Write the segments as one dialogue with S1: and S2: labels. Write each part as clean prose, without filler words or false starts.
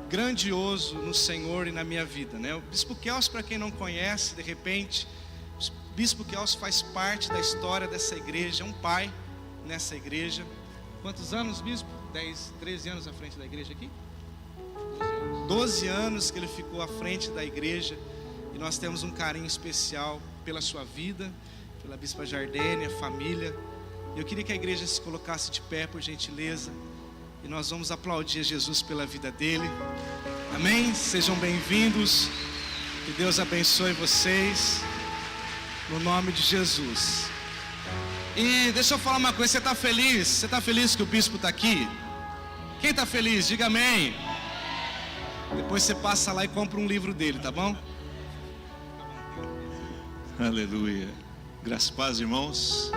S1: grandioso no Senhor e na minha vida, né? O Bispo Kelso, para quem não conhece, de repente, o Bispo Kelso faz parte da história dessa igreja, é um pai nessa igreja. Quantos anos, Bispo? 10, 13 anos à frente da igreja aqui? 12 anos que ele ficou à frente da igreja, e nós temos um carinho especial pela sua vida, pela Bispa Jardene, a família. Eu queria que a igreja se colocasse de pé, por gentileza, e nós vamos aplaudir Jesus pela vida dele. Amém? Sejam bem-vindos, que Deus abençoe vocês, no nome de Jesus. E deixa eu falar uma coisa, você está feliz? Você está feliz que o bispo está aqui? Quem está feliz? Diga amém. Depois você passa lá e compra um livro dele, tá bom?
S2: Aleluia. Graças a paz, irmãos.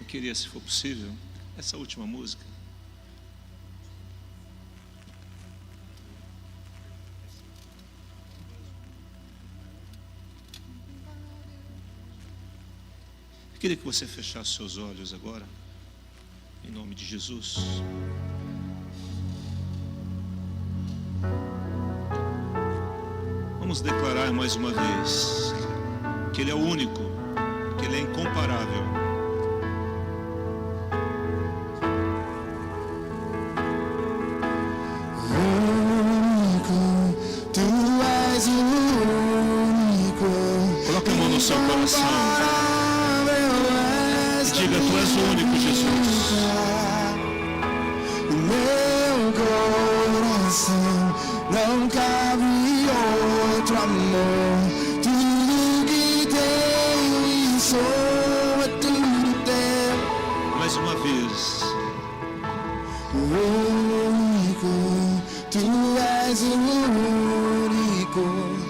S2: Eu queria, se for possível, essa última música. Eu queria que você fechasse seus olhos agora, em nome de Jesus. Vamos declarar mais uma vez que Ele é o único, que Ele é incomparável.
S3: Único, Tu és o único.
S2: Coloque a mão no seu coração. Diga, Tu és o único, Jesus.
S3: O meu coração não cabe outro amor. Tudo que tenho e sou é tudo teu.
S2: Mais uma vez.
S3: O único, Tu és o único.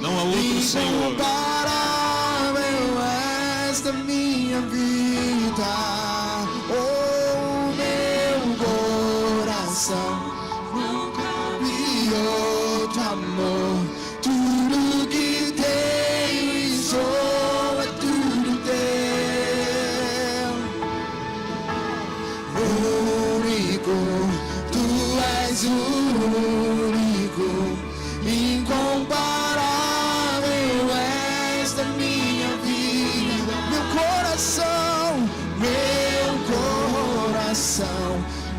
S2: Não há outro Senhor.
S3: Incomparável és da minha vida. Oh, meu coração não cabe outro amor. Tudo que tenho e sou é tudo teu. Único, Tu és o único. Incomparável és da minha vida. Meu coração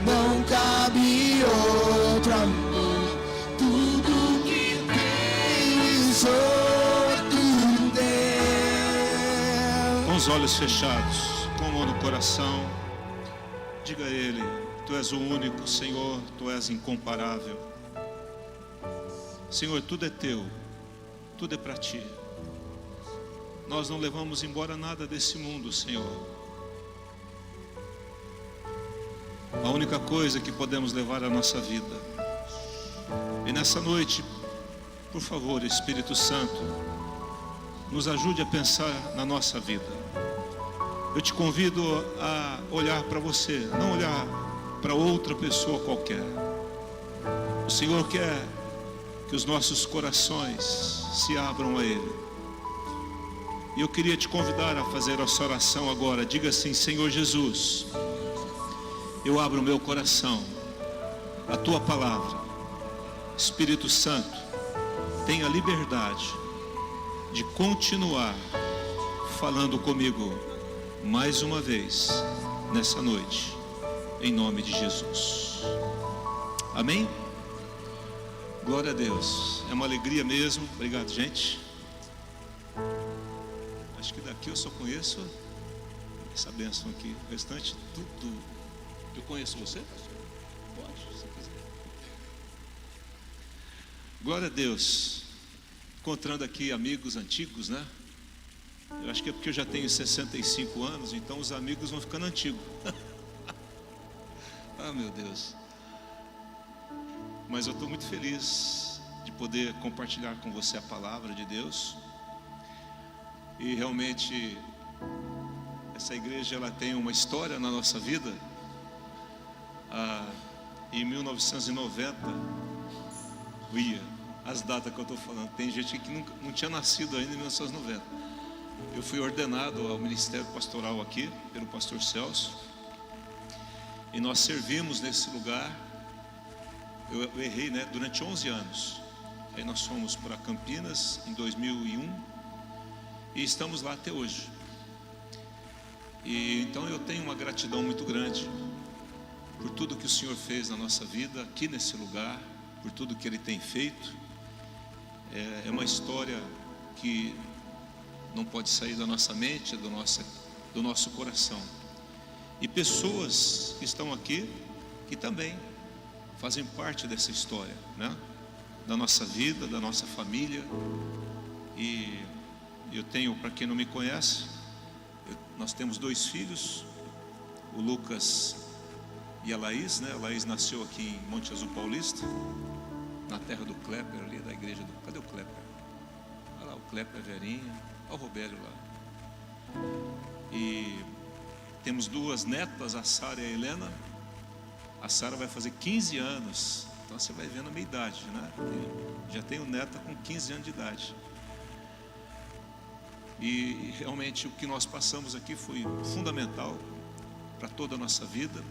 S3: não cabe outro amor. Tudo que tenho e sou é tudo teu.
S2: Com os olhos fechados, com a mão no coração, diga a Ele: Tu és o único, Senhor, Tu és incomparável. Senhor, tudo é Teu, tudo é para Ti. Nós não levamos embora nada desse mundo, Senhor. A única coisa que podemos levar é a nossa vida. E nessa noite, por favor, Espírito Santo, nos ajude a pensar na nossa vida. Eu te convido a olhar para você, não olhar para outra pessoa qualquer. O Senhor quer que os nossos corações se abram a Ele. E eu queria te convidar a fazer essa oração agora. Diga assim: Senhor Jesus, eu abro o meu coração à Tua palavra. Espírito Santo, tenha liberdade de continuar falando comigo mais uma vez nessa noite, em nome de Jesus. Amém? Glória a Deus. É uma alegria mesmo. Obrigado, gente. Acho que daqui eu só conheço essa bênção aqui. O restante, tudo. Eu conheço você? Pode, se quiser. Glória a Deus. Encontrando aqui amigos antigos, né? Eu acho que é porque eu já tenho 65 anos, então os amigos vão ficando antigos. Ah, meu Deus. Mas eu estou muito feliz de poder compartilhar com você a palavra de Deus. E realmente essa igreja, ela tem uma história na nossa vida. Em 1990, as datas que eu estou falando, tem gente que não tinha nascido ainda em 1990. Eu fui ordenado ao ministério pastoral aqui pelo pastor Celso, e nós servimos nesse lugar eu errei, né? Durante 11 anos. Aí nós fomos para Campinas em 2001 e estamos lá até hoje. E então eu tenho uma gratidão muito grande por tudo que o Senhor fez na nossa vida, aqui nesse lugar, por tudo que Ele tem feito. É uma história que não pode sair da nossa mente, do nosso coração. E pessoas que estão aqui, que também fazem parte dessa história, né? Da nossa vida, da nossa família. E eu tenho, para quem não me conhece, nós temos 2 filhos, o Lucas e a Laís, né? A Laís nasceu aqui em Monte Azul Paulista, na terra do Klepper ali, da igreja do... Cadê o Klepper? Olha lá, o Klepper Verinha, olha o Robério lá. E temos 2 netas, a Sara e a Helena. A Sara vai fazer 15 anos, então você vai vendo a minha idade, né? Já tenho neta com 15 anos de idade. E realmente o que nós passamos aqui foi fundamental para toda a nossa vida.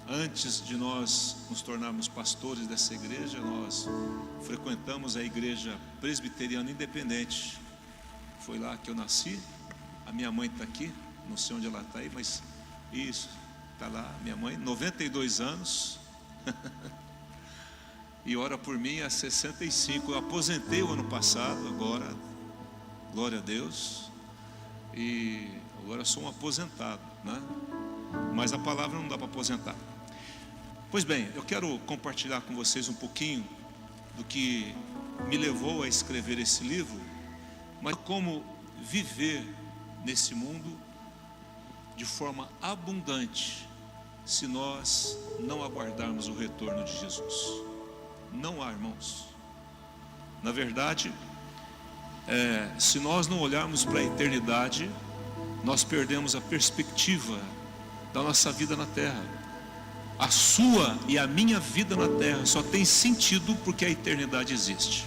S2: Antes de nós nos tornarmos pastores dessa igreja, nós frequentamos a igreja presbiteriana independente. Foi lá que eu nasci. A minha mãe está aqui, não sei onde ela está aí, mas isso, está lá, minha mãe, 92 anos. E ora por mim há 65. Eu aposentei o ano passado, agora, glória a Deus. E agora sou um aposentado, né? Mas a palavra não dá para aposentar. Pois bem, eu quero compartilhar com vocês um pouquinho do que me levou a escrever esse livro, mas como viver nesse mundo de forma abundante, se nós não aguardarmos o retorno de Jesus. Não há, irmãos. Na verdade, se nós não olharmos para a eternidade, nós perdemos a perspectiva da nossa vida na terra. A sua e a minha vida na terra só tem sentido porque a eternidade existe.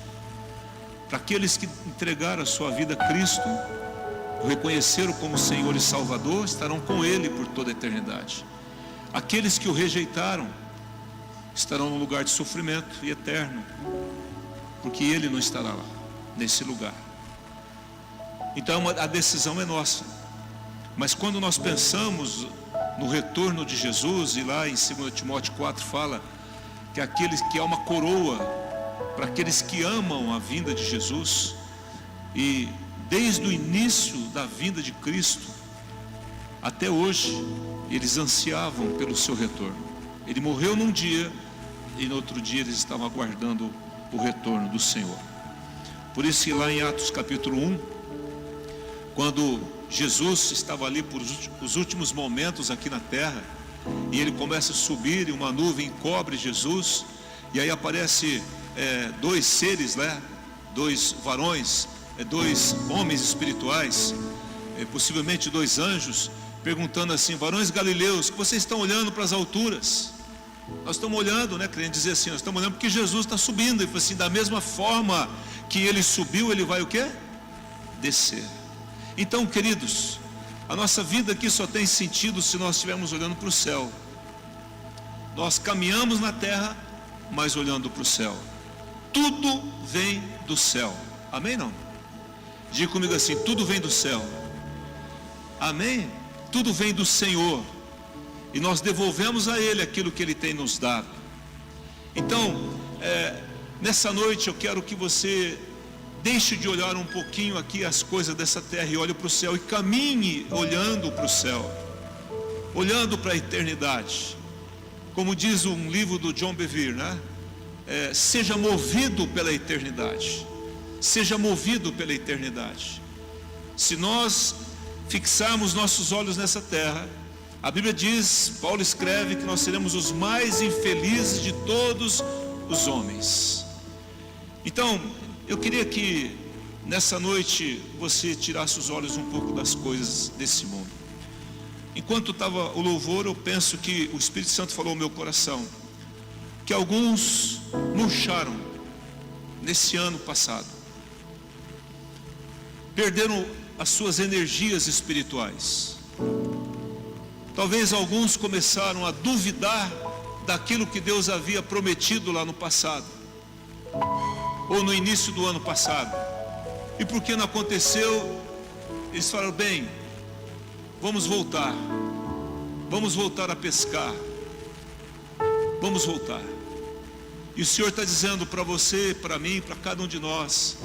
S2: Para aqueles que entregaram a sua vida a Cristo, o reconheceram como Senhor e Salvador, estarão com Ele por toda a eternidade. Aqueles que o rejeitaram estarão num lugar de sofrimento e eterno, porque Ele não estará lá, nesse lugar. Então a decisão é nossa. Mas quando nós pensamos no retorno de Jesus, e lá em 2 Timóteo 4 fala que há uma coroa para aqueles que amam a vinda de Jesus. E desde o início da vinda de Cristo até hoje, eles ansiavam pelo seu retorno. Ele morreu num dia e no outro dia eles estavam aguardando o retorno do Senhor. Por isso que lá em Atos capítulo 1, quando Jesus estava ali por os últimos momentos aqui na terra, e ele começa a subir e uma nuvem cobre Jesus, e aí aparece 2 seres, né? 2 varões, 2 homens espirituais, possivelmente 2 anjos, perguntando assim: varões galileus, que vocês estão olhando para as alturas? Nós estamos olhando, né? Querendo dizer assim, nós estamos olhando porque Jesus está subindo. E assim, da mesma forma que ele subiu, ele vai o quê? Descer. Então, queridos, a nossa vida aqui só tem sentido se nós estivermos olhando para o céu. Nós caminhamos na terra, mas olhando para o céu. Tudo vem do céu. Amém? Não? Diga comigo assim: tudo vem do céu. Amém? Tudo vem do Senhor. E nós devolvemos a Ele aquilo que Ele tem nos dado. Então, nessa noite eu quero que você deixe de olhar um pouquinho aqui as coisas dessa terra e olhe para o céu, e caminhe olhando para o céu, olhando para a eternidade. Como diz um livro do John Bevere, né? Seja movido pela eternidade. Seja movido pela eternidade. Se nós fixarmos nossos olhos nessa terra, a Bíblia diz, Paulo escreve que nós seremos os mais infelizes de todos os homens. Então, eu queria que nessa noite você tirasse os olhos um pouco das coisas desse mundo. Enquanto estava o louvor, eu penso que o Espírito Santo falou ao meu coração que alguns murcharam nesse ano passado, perderam as suas energias espirituais. Talvez alguns começaram a duvidar daquilo que Deus havia prometido lá no passado, ou no início do ano passado. E porque não aconteceu, eles falaram: bem, vamos voltar a pescar, vamos voltar. E o Senhor está dizendo para você, para mim, para cada um de nós,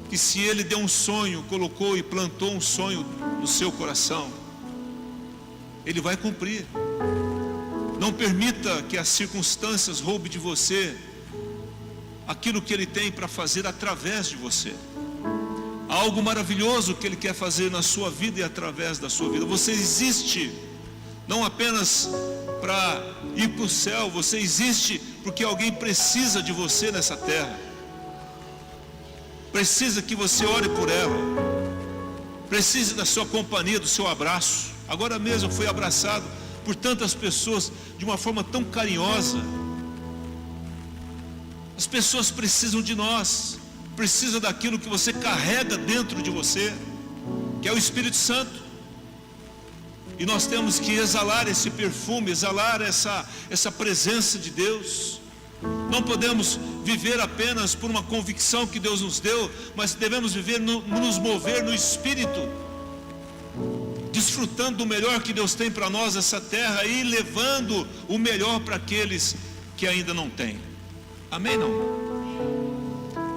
S2: que se Ele deu um sonho, colocou e plantou um sonho no seu coração, Ele vai cumprir. Não permita que as circunstâncias roubem de você aquilo que Ele tem para fazer através de você. Há algo maravilhoso que Ele quer fazer na sua vida e através da sua vida. Você existe não apenas para ir para o céu, você existe porque alguém precisa de você nessa terra. Precisa que você ore por ela, precisa da sua companhia, do seu abraço. Agora mesmo fui abraçado por tantas pessoas de uma forma tão carinhosa. As pessoas precisam de nós, precisam daquilo que você carrega dentro de você, que é o Espírito Santo. E nós temos que exalar esse perfume, exalar essa presença de Deus. Não podemos viver apenas por uma convicção que Deus nos deu, mas devemos viver, nos mover no Espírito, desfrutando do melhor que Deus tem para nós nessa terra e levando o melhor para aqueles que ainda não têm. Amém? Não?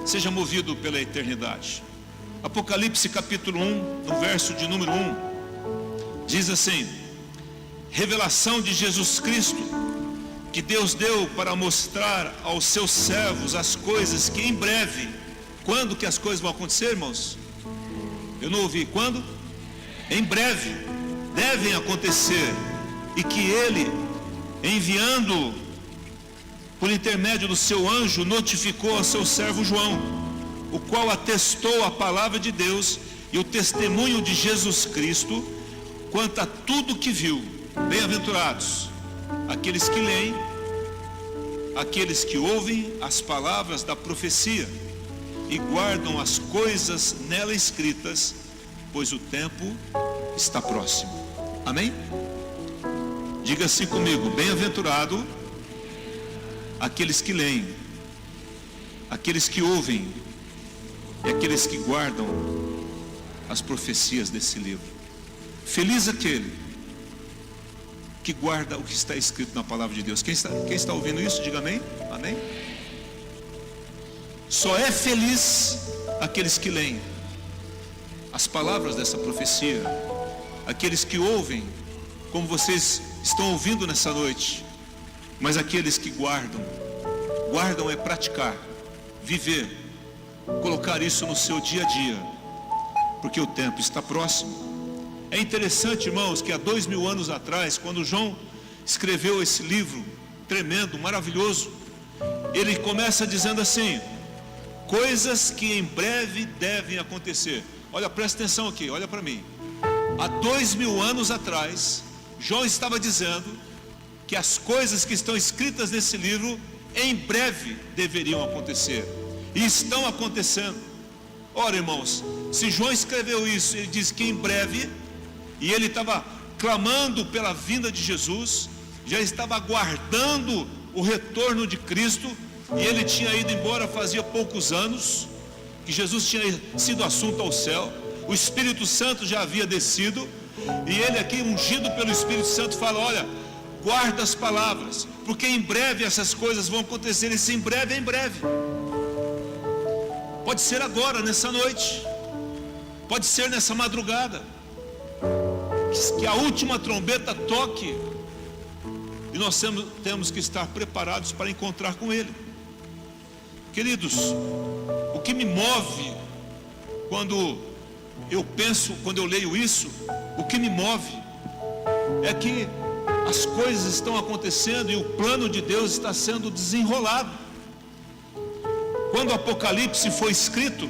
S2: Seja movido pela eternidade. Apocalipse capítulo 1, no verso de número 1, diz assim: revelação de Jesus Cristo, que Deus deu para mostrar aos seus servos as coisas que em breve. Quando que as coisas vão acontecer, irmãos? Eu não ouvi. Quando? Em breve devem acontecer, e que Ele, enviando por intermédio do seu anjo, notificou ao seu servo João, o qual atestou a palavra de Deus e o testemunho de Jesus Cristo quanto a tudo que viu. Bem-aventurados aqueles que leem, aqueles que ouvem as palavras da profecia e guardam as coisas nela escritas, pois o tempo está próximo. Amém? Diga assim comigo: bem-aventurado aqueles que leem, aqueles que ouvem e aqueles que guardam as profecias desse livro. Feliz aquele que guarda o que está escrito na palavra de Deus. Quem está ouvindo isso, diga amém. Amém? Só é feliz aqueles que leem as palavras dessa profecia, aqueles que ouvem, como vocês estão ouvindo nessa noite, mas aqueles que guardam é praticar, viver, colocar isso no seu dia a dia, porque o tempo está próximo. É interessante, irmãos, que há 2000 anos atrás, quando João escreveu esse livro tremendo, maravilhoso, ele começa dizendo assim: coisas que em breve devem acontecer. Olha, presta atenção aqui, olha para mim. Há 2000 anos atrás, João estava dizendo que as coisas que estão escritas nesse livro em breve deveriam acontecer, e estão acontecendo. Ora, irmãos, se João escreveu isso, ele diz que em breve, e ele estava clamando pela vinda de Jesus, já estava aguardando o retorno de Cristo, e ele tinha ido embora fazia poucos anos, que Jesus tinha sido assunto ao céu, o Espírito Santo já havia descido, e ele aqui, ungido pelo Espírito Santo, fala: olha, guarda as palavras, porque em breve essas coisas vão acontecer. E se em breve, é em breve. Pode ser agora, nessa noite, pode ser nessa madrugada, que a última trombeta toque, e nós temos que estar preparados para encontrar com Ele. Queridos, o que me move quando eu leio isso, o que me move é que as coisas estão acontecendo e o plano de Deus está sendo desenrolado. Quando o Apocalipse foi escrito,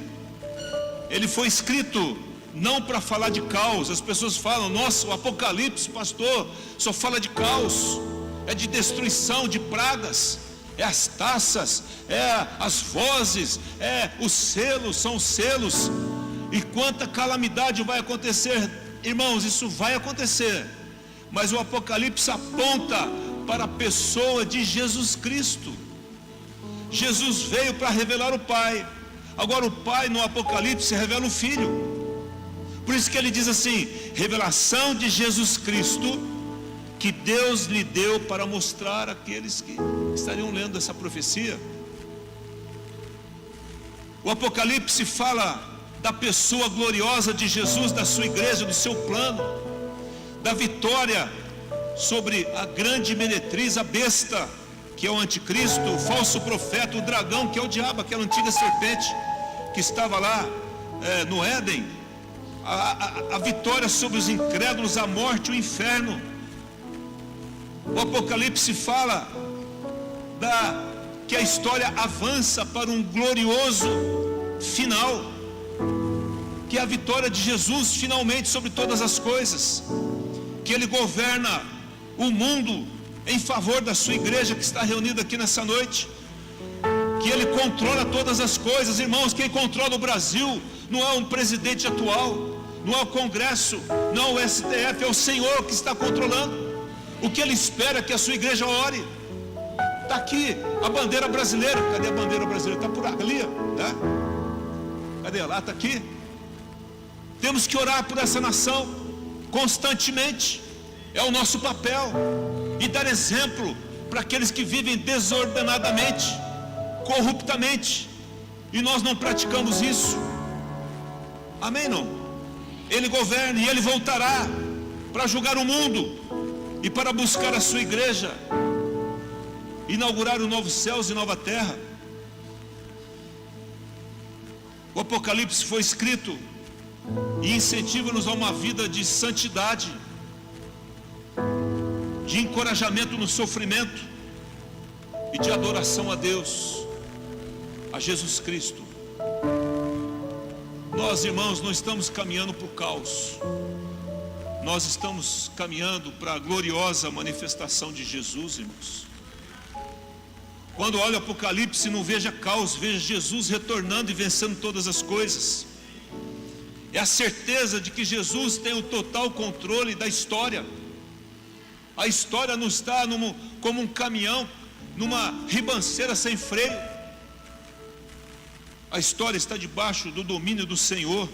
S2: ele foi escrito não para falar de caos. As pessoas falam: nossa, o Apocalipse, pastor, só fala de caos, é de destruição, de pragas, é as taças, é as vozes, é os selos, são os selos, e quanta calamidade vai acontecer. Irmãos, isso vai acontecer, mas o Apocalipse aponta para a pessoa de Jesus Cristo. Jesus veio para revelar o Pai. Agora o Pai no Apocalipse revela o Filho. Por isso que ele diz assim: revelação de Jesus Cristo, que Deus lhe deu para mostrar àqueles que estariam lendo essa profecia. O Apocalipse fala da pessoa gloriosa de Jesus, da sua igreja, do seu plano, da vitória sobre a grande meretriz, a besta, que é o anticristo, o falso profeta, o dragão, que é o diabo, aquela antiga serpente que estava lá no Éden, a vitória sobre os incrédulos, a morte, o inferno. O Apocalipse fala que a história avança para um glorioso final, que é a vitória de Jesus finalmente sobre todas as coisas, que Ele governa o mundo em favor da sua igreja que está reunida aqui nessa noite, que Ele controla todas as coisas. Irmãos, quem controla o Brasil não é um presidente atual, não é o Congresso, não é o STF, é o Senhor que está controlando. O que Ele espera é que a sua igreja ore. Está aqui a bandeira brasileira. Cadê a bandeira brasileira? Está por ali, tá? Cadê? Lá, está aqui. Temos que orar por essa nação constantemente. É o nosso papel. E dar exemplo para aqueles que vivem desordenadamente, corruptamente. E nós não praticamos isso. Amém? Não? Ele governa e Ele voltará para julgar o mundo e para buscar a sua igreja, inaugurar o novo céus e nova terra. O Apocalipse foi escrito e incentiva-nos a uma vida de santidade, de encorajamento no sofrimento e de adoração a Deus, a Jesus Cristo. Nós, irmãos, não estamos caminhando para o caos, nós estamos caminhando para a gloriosa manifestação de Jesus, irmãos. Quando olha o Apocalipse, não veja caos, veja Jesus retornando e vencendo todas as coisas. É a certeza de que Jesus tem o total controle da história. A história não está como um caminhão, numa ribanceira sem freio. A história está debaixo do domínio do Senhor.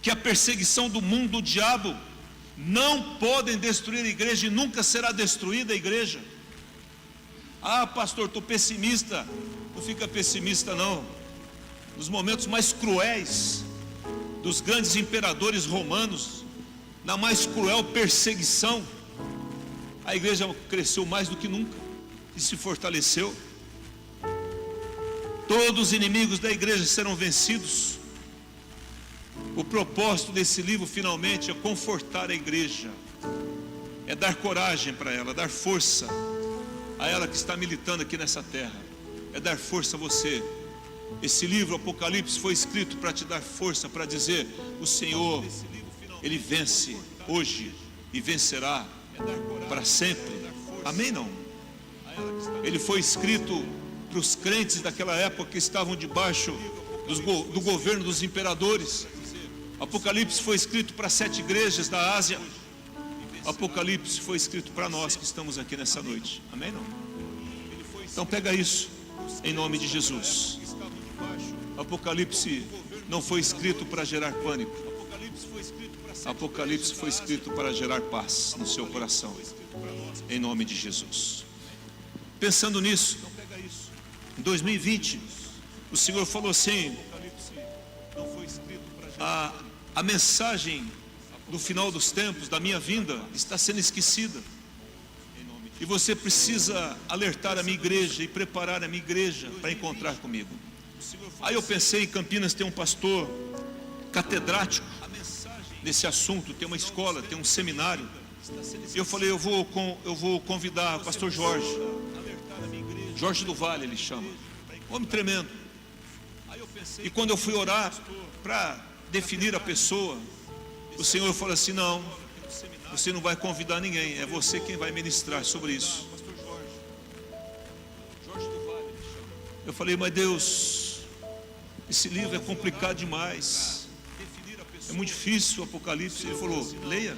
S2: Que a perseguição do mundo, do diabo, não podem destruir a igreja e nunca será destruída a igreja. Ah, pastor, estou pessimista. Não fica pessimista não. Nos momentos mais cruéis dos grandes imperadores romanos, na mais cruel perseguição, a igreja cresceu mais do que nunca e se fortaleceu. Todos os inimigos da igreja serão vencidos. O propósito desse livro finalmente é confortar a igreja, é dar coragem para ela, dar força a ela que está militando aqui nessa terra, é dar força a você. Esse livro Apocalipse foi escrito para te dar força, para dizer: o Senhor, Ele vence hoje e vencerá para sempre. Amém? Não? Ele foi escrito para os crentes daquela época que estavam debaixo do governo dos imperadores. Apocalipse foi escrito para 7 igrejas da Ásia. Apocalipse foi escrito para nós que estamos aqui nessa noite. Amém? Não? Então pega isso em nome de Jesus. Apocalipse não foi escrito para gerar pânico. Apocalipse foi escrito para gerar paz no seu coração, em nome de Jesus. Pensando nisso, em 2020 o Senhor falou assim: a mensagem do final dos tempos, da minha vinda, está sendo esquecida, e você precisa alertar a minha igreja e preparar a minha igreja para encontrar comigo. Aí eu pensei, em Campinas tem um pastor catedrático nesse assunto, tem uma escola, tem um seminário. Eu falei, eu vou convidar o pastor Jorge do Vale, ele chama, homem tremendo. E quando eu fui orar para definir a pessoa, o Senhor falou assim: não, você não vai convidar ninguém, é você quem vai ministrar sobre isso. Eu falei, mas Deus, esse livro é complicado demais, é muito difícil o Apocalipse. Ele falou, leia.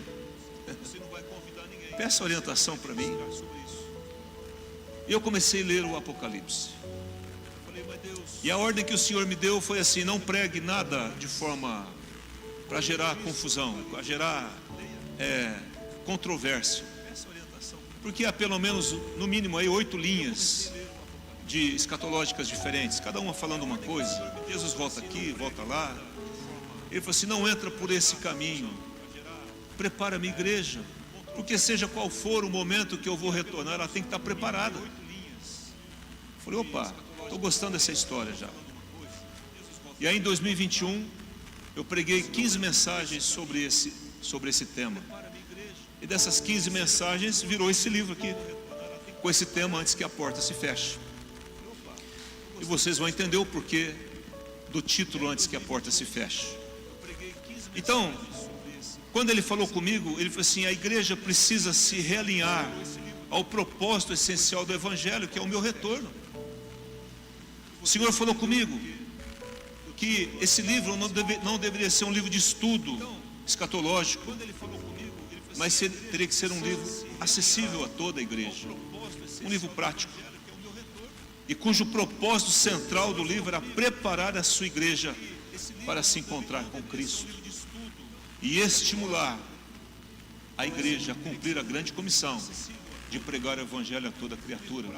S2: peça orientação para mim. E eu comecei a ler o Apocalipse. E a ordem que o Senhor me deu foi assim: não pregue nada de forma para gerar confusão, para gerar controvérsia. Porque há pelo menos, no mínimo, aí 8 linhas de escatológicas diferentes, cada uma falando uma coisa. Jesus volta aqui, volta lá. Ele falou assim: não entra por esse caminho, prepara a minha igreja, porque seja qual for o momento que eu vou retornar, ela tem que estar preparada. Eu falei: opa, estou gostando dessa história já. E aí em 2021 eu preguei 15 mensagens sobre esse tema. E dessas 15 mensagens virou esse livro aqui, com esse tema: Antes que a Porta se Feche. E vocês vão entender o porquê do título Antes que a Porta se Feche. Então, quando ele falou comigo, ele falou assim: a igreja precisa se realinhar ao propósito essencial do Evangelho, que é o meu retorno. O Senhor falou comigo que esse livro não deveria ser um livro de estudo escatológico, mas teria que ser um livro acessível a toda a igreja, um livro prático, e cujo propósito central do livro era preparar a sua igreja para se encontrar com Cristo e estimular a igreja a cumprir a grande comissão de pregar o Evangelho a toda criatura.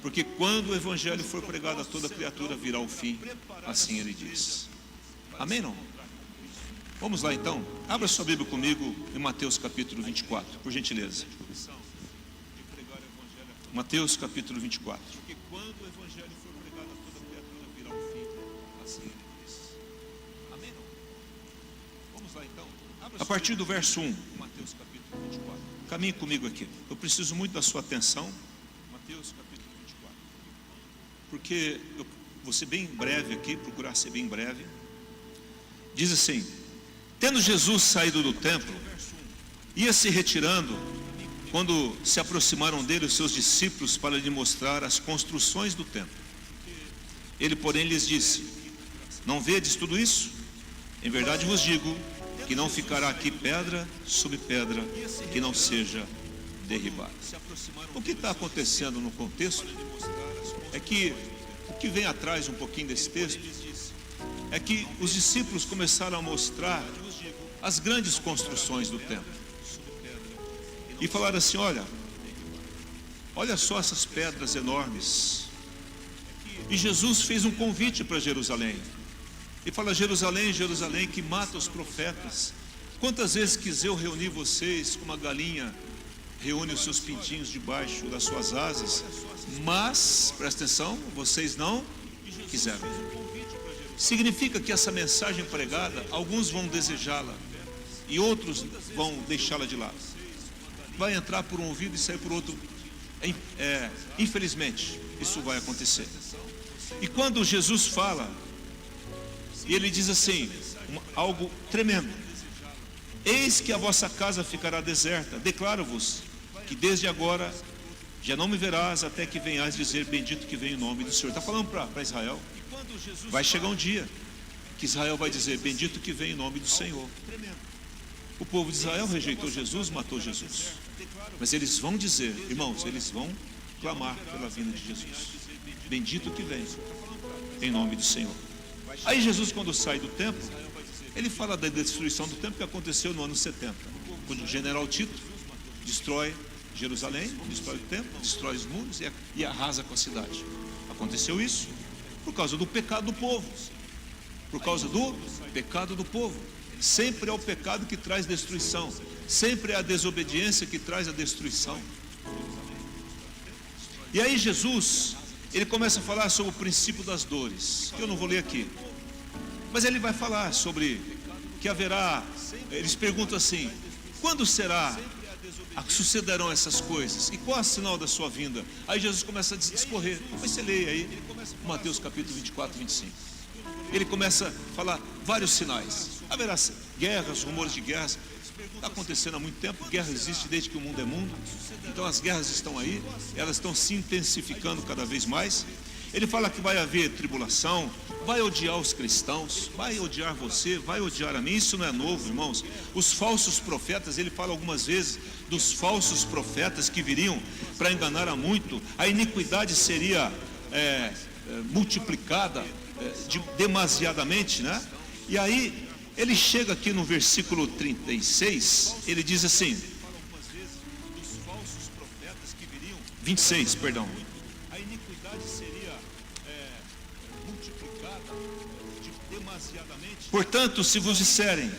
S2: Porque quando o Evangelho for pregado a toda criatura, virá o fim, assim ele diz. Amém, não? Vamos lá então, abra sua Bíblia comigo em Mateus capítulo 24, por gentileza. Mateus capítulo 24. Porque quando o Evangelho for pregado a toda criatura, virá o fim, assim ele diz. Amém, não? Vamos lá então, a partir do verso 1. Mateus capítulo 24. Caminhe comigo aqui, eu preciso muito da sua atenção. Mateus capítulo 24. Porque eu vou ser bem breve aqui, procurar ser bem breve. Diz assim: tendo Jesus saído do templo, ia se retirando, quando se aproximaram dele os seus discípulos para lhe mostrar as construções do templo. Ele, porém, lhes disse: não vedes tudo isso? Em verdade vos digo que não ficará aqui pedra sobre pedra que não seja derribada. O que está acontecendo no contexto é que o que vem atrás um pouquinho desse texto é que os discípulos começaram a mostrar as grandes construções do templo e falaram assim: olha só essas pedras enormes. E Jesus fez um convite para Jerusalém e fala: Jerusalém, Jerusalém, que mata os profetas, quantas vezes quis eu reunir vocês como a galinha reúne os seus pintinhos debaixo das suas asas, mas, presta atenção, vocês não quiseram. Significa que essa mensagem pregada, alguns vão desejá-la e outros vão deixá-la de lado. Vai entrar por um ouvido e sair por outro. Infelizmente, isso vai acontecer. E quando Jesus fala, e ele diz assim, algo tremendo: eis que a vossa casa ficará deserta, declaro-vos que desde agora já não me verás até que venhas dizer: bendito que vem o nome do Senhor. Está falando para Israel. Vai chegar um dia que Israel vai dizer: bendito que vem o nome do Senhor. O povo de Israel rejeitou Jesus, matou Jesus, mas eles vão dizer, irmãos, eles vão clamar pela vinda de Jesus: bendito que vem em nome do Senhor. Aí Jesus, quando sai do templo, ele fala da destruição do templo que aconteceu no ano 70, quando o general Tito destrói Jerusalém, destrói o templo, destrói os muros e arrasa com a cidade. Aconteceu isso por causa do pecado do povo. Por causa do pecado do povo. Sempre é o pecado que traz destruição. Sempre é a desobediência que traz a destruição. E aí Jesus, ele começa a falar sobre o princípio das dores, que eu não vou ler aqui, mas ele vai falar sobre que haverá. Eles perguntam assim: quando sucederão essas coisas? E qual é o sinal da sua vinda? Aí Jesus começa a discorrer. Depois você lê aí Mateus capítulo 24, 25. Ele começa a falar vários sinais. Haverá guerras, rumores de guerras. Está acontecendo há muito tempo. Guerra existe desde que o mundo é mundo. Então as guerras estão aí, elas estão se intensificando cada vez mais. Ele fala que vai haver tribulação, vai odiar os cristãos, vai odiar você, vai odiar a mim. Isso não é novo, irmãos. Os falsos profetas, ele fala algumas vezes dos falsos profetas que viriam para enganar a muito. A iniquidade seria multiplicada demasiadamente, né? E aí ele chega aqui no versículo 36, ele diz assim, 26, perdão. A iniquidade seria multiplicada demasiadamente. Portanto, se vos disserem,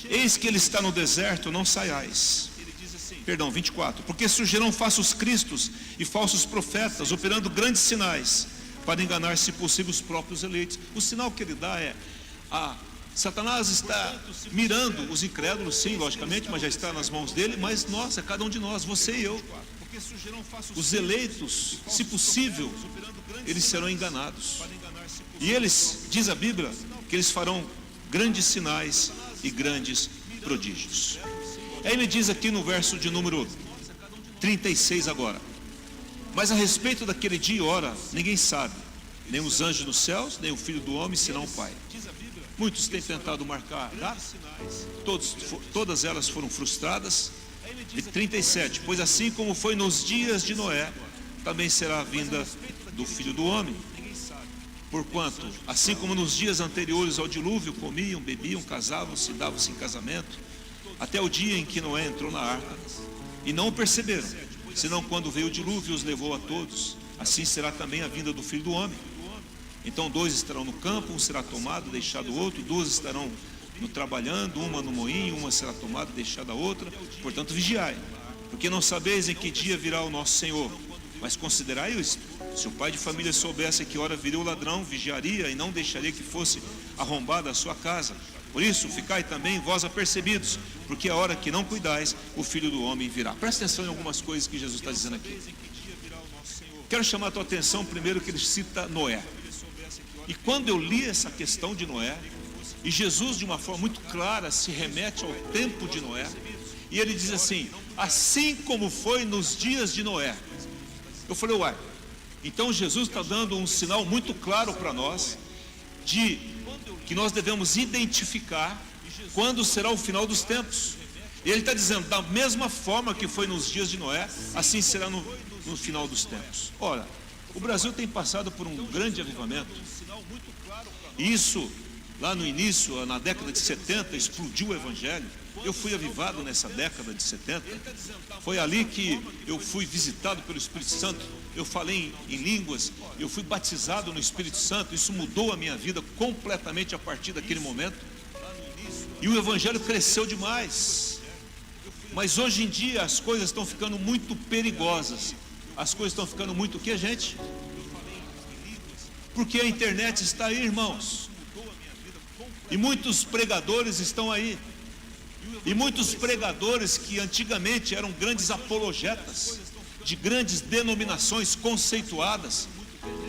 S2: eis que ele está no deserto, não saiais. Perdão, 24. Porque surgirão falsos cristos e falsos profetas, operando grandes sinais, para enganar, se possível, os próprios eleitos. O sinal que ele dá é Satanás está mirando os incrédulos, sim, logicamente, mas já está nas mãos dele, mas nós, é cada um de nós, você e eu. Os eleitos, se possível, eles serão enganados. E eles, diz a Bíblia, que eles farão grandes sinais e grandes prodígios. Aí ele diz aqui no verso de número 36 agora: mas a respeito daquele dia e hora, ninguém sabe, nem os anjos nos céus, nem o Filho do Homem, senão o Pai. Muitos têm tentado marcar datas, todas elas foram frustradas. E 37, pois assim como foi nos dias de Noé, também será a vinda do Filho do Homem. Porquanto, assim como nos dias anteriores ao dilúvio, comiam, bebiam, casavam-se, davam-se em casamento, até o dia em que Noé entrou na arca, e não o perceberam, senão quando veio o dilúvio os levou a todos. Assim será também a vinda do Filho do Homem. Então 2 estarão no campo, um será tomado, deixado o outro, 2 estarão trabalhando, uma no moinho, uma será tomada e deixada a outra. Portanto, vigiai, porque não sabeis em que dia virá o nosso Senhor. Mas considerai isto: se o pai de família soubesse a que hora viria o ladrão, vigiaria e não deixaria que fosse arrombada a sua casa. Por isso, ficai também vós apercebidos, porque a hora que não cuidais, o Filho do Homem virá. Presta atenção em algumas coisas que Jesus está dizendo aqui. Quero chamar a tua atenção primeiro que ele cita Noé. E quando eu li essa questão de Noé, e Jesus de uma forma muito clara se remete ao tempo de Noé, e ele diz assim: assim como foi nos dias de Noé. Eu falei, uai, então Jesus está dando um sinal muito claro para nós, de que nós devemos identificar quando será o final dos tempos. E ele está dizendo, da mesma forma que foi nos dias de Noé, assim será no final dos tempos. Ora, o Brasil tem passado por um grande avivamento, e isso lá no início, na década de 70, explodiu o Evangelho. Eu fui avivado nessa década de 70. Foi ali que eu fui visitado pelo Espírito Santo. Eu falei em línguas, eu fui batizado no Espírito Santo. Isso mudou a minha vida completamente a partir daquele momento. E o Evangelho cresceu demais. Mas hoje em dia as coisas estão ficando muito perigosas. As coisas estão ficando muito o que, gente? Porque a internet está aí, irmãos. E muitos pregadores estão aí. E muitos pregadores que antigamente eram grandes apologetas de grandes denominações conceituadas,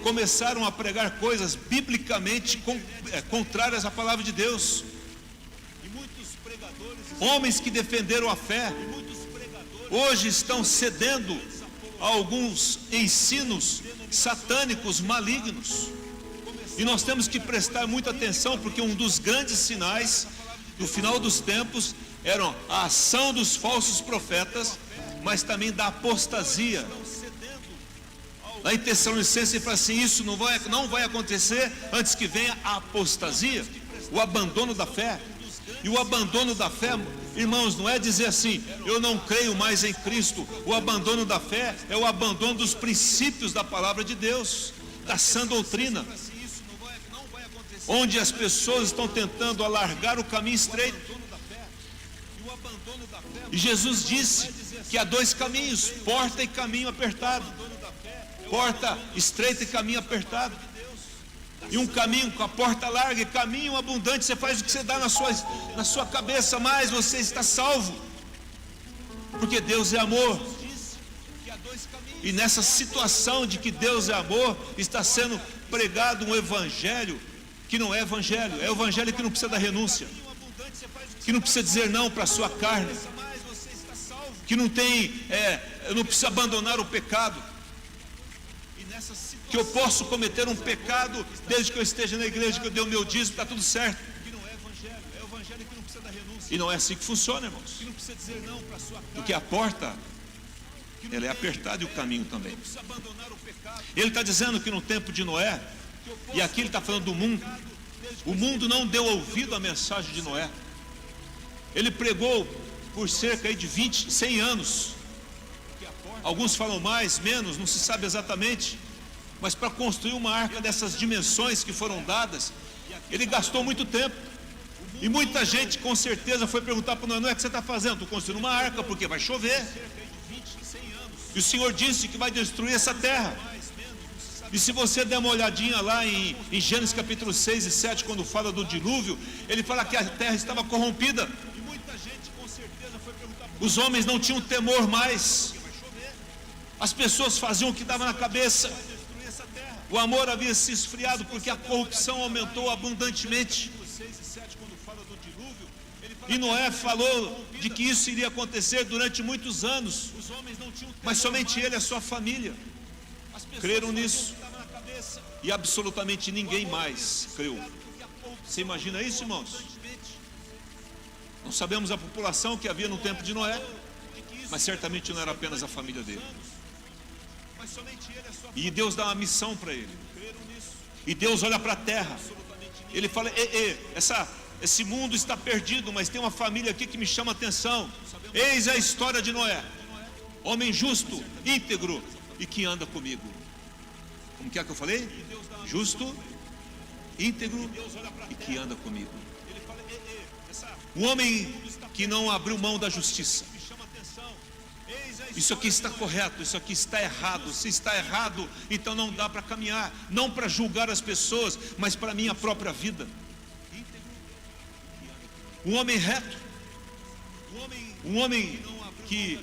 S2: começaram a pregar coisas biblicamente contrárias à palavra de Deus. Homens que defenderam a fé hoje estão cedendo a alguns ensinos satânicos malignos. E nós temos que prestar muita atenção, porque um dos grandes sinais do final dos tempos eram a ação dos falsos profetas, mas também da apostasia. Lá em Tessalonicenses ele fala assim: isso não vai acontecer antes que venha a apostasia, o abandono da fé. E o abandono da fé, irmãos, não é dizer assim, eu não creio mais em Cristo. O abandono da fé é o abandono dos princípios da palavra de Deus, da sã doutrina, onde as pessoas estão tentando alargar o caminho estreito. E Jesus disse que há 2 caminhos: porta e caminho apertado. Porta estreita e caminho apertado. E um caminho com a porta larga e caminho abundante. Você faz o que você dá na sua cabeça, mas você está salvo, porque Deus é amor. E nessa situação de que Deus é amor, está sendo pregado um evangelho que não é evangelho. É o evangelho que não precisa da renúncia, que não precisa dizer não para a sua carne, que não precisa abandonar o pecado. que eu posso cometer um pecado desde que eu esteja na igreja, que eu dei o meu dízimo, está tudo certo. E não é assim que funciona, irmãos. Porque a porta, ela é apertada e o caminho também. Ele está dizendo que no tempo de Noé, e aqui ele está falando do mundo, o mundo não deu ouvido à mensagem de Noé. Ele pregou por cerca de 100 anos. Alguns falam mais, menos, não se sabe exatamente. Mas para construir uma arca dessas dimensões que foram dadas, ele gastou muito tempo. E muita gente com certeza foi perguntar para Noé: não é que você está fazendo? Estou construindo uma arca porque vai chover. E o Senhor disse que vai destruir essa terra. E se você der uma olhadinha lá em Gênesis capítulo 6 e 7, quando fala do dilúvio, ele fala que a terra estava corrompida. Os homens não tinham temor mais. As pessoas faziam o que dava na cabeça. O amor havia se esfriado porque a corrupção aumentou abundantemente. E Noé falou de que isso iria acontecer durante muitos anos, mas somente ele e a sua família creram nisso, e absolutamente ninguém mais creu. Você imagina isso, irmãos? Não sabemos a população que havia no tempo de Noé, mas certamente não era apenas a família dele. E Deus dá uma missão para ele. E Deus olha para a terra. Ele fala: esse mundo está perdido, mas tem uma família aqui que me chama a atenção. Eis a história de Noé, homem justo, íntegro e que anda comigo. Como que é que eu falei? Justo, íntegro e que anda comigo. Um homem que não abriu mão da justiça. Isso aqui está correto, isso aqui está errado. Se está errado, então não dá para caminhar. Não para julgar as pessoas, mas para a minha própria vida. Um homem reto, um homem que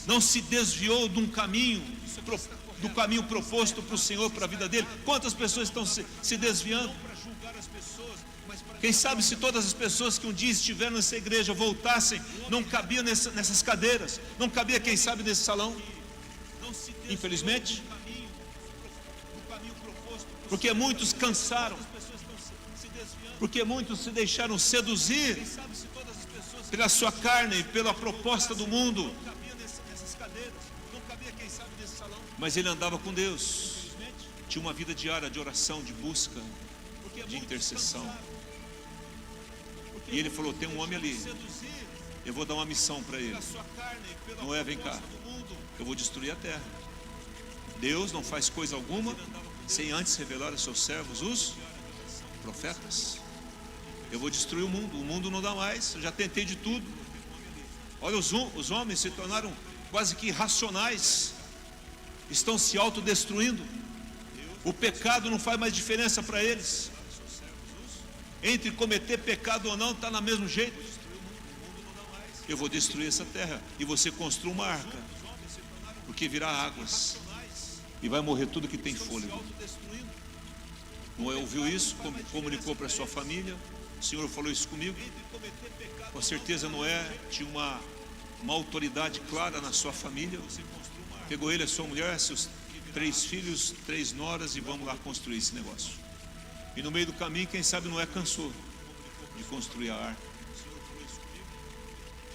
S2: não se desviou de um caminho, do caminho proposto para o Senhor, para a vida dele. Quantas pessoas estão se desviando? Quem sabe se todas as pessoas que um dia estiveram nessa igreja voltassem, não cabia nessas cadeiras, não cabia, quem sabe, nesse salão. Infelizmente, porque muitos cansaram, porque muitos se deixaram seduzir pela sua carne, pela proposta do mundo. Mas ele andava com Deus, tinha uma vida diária de oração, de busca, de intercessão. E ele falou: tem um homem ali, eu vou dar uma missão para ele. Noé, vem cá, eu vou destruir a terra. Deus não faz coisa alguma sem antes revelar aos seus servos, os profetas. Eu vou destruir o mundo não dá mais, eu já tentei de tudo. Olha, os homens se tornaram quase que irracionais, estão se autodestruindo. O pecado não faz mais diferença para eles. Entre cometer pecado ou não, está no mesmo jeito. Eu vou destruir essa terra, e você construa uma arca, porque virá águas, e vai morrer tudo que tem fôlego. Noé ouviu isso, comunicou para sua família. O Senhor falou isso comigo. Com certeza Noé tinha uma autoridade clara na sua família. Pegou ele, a sua mulher, seus 3 filhos, 3 noras, e vamos lá construir esse negócio. E no meio do caminho, quem sabe Noé cansou de construir a arca.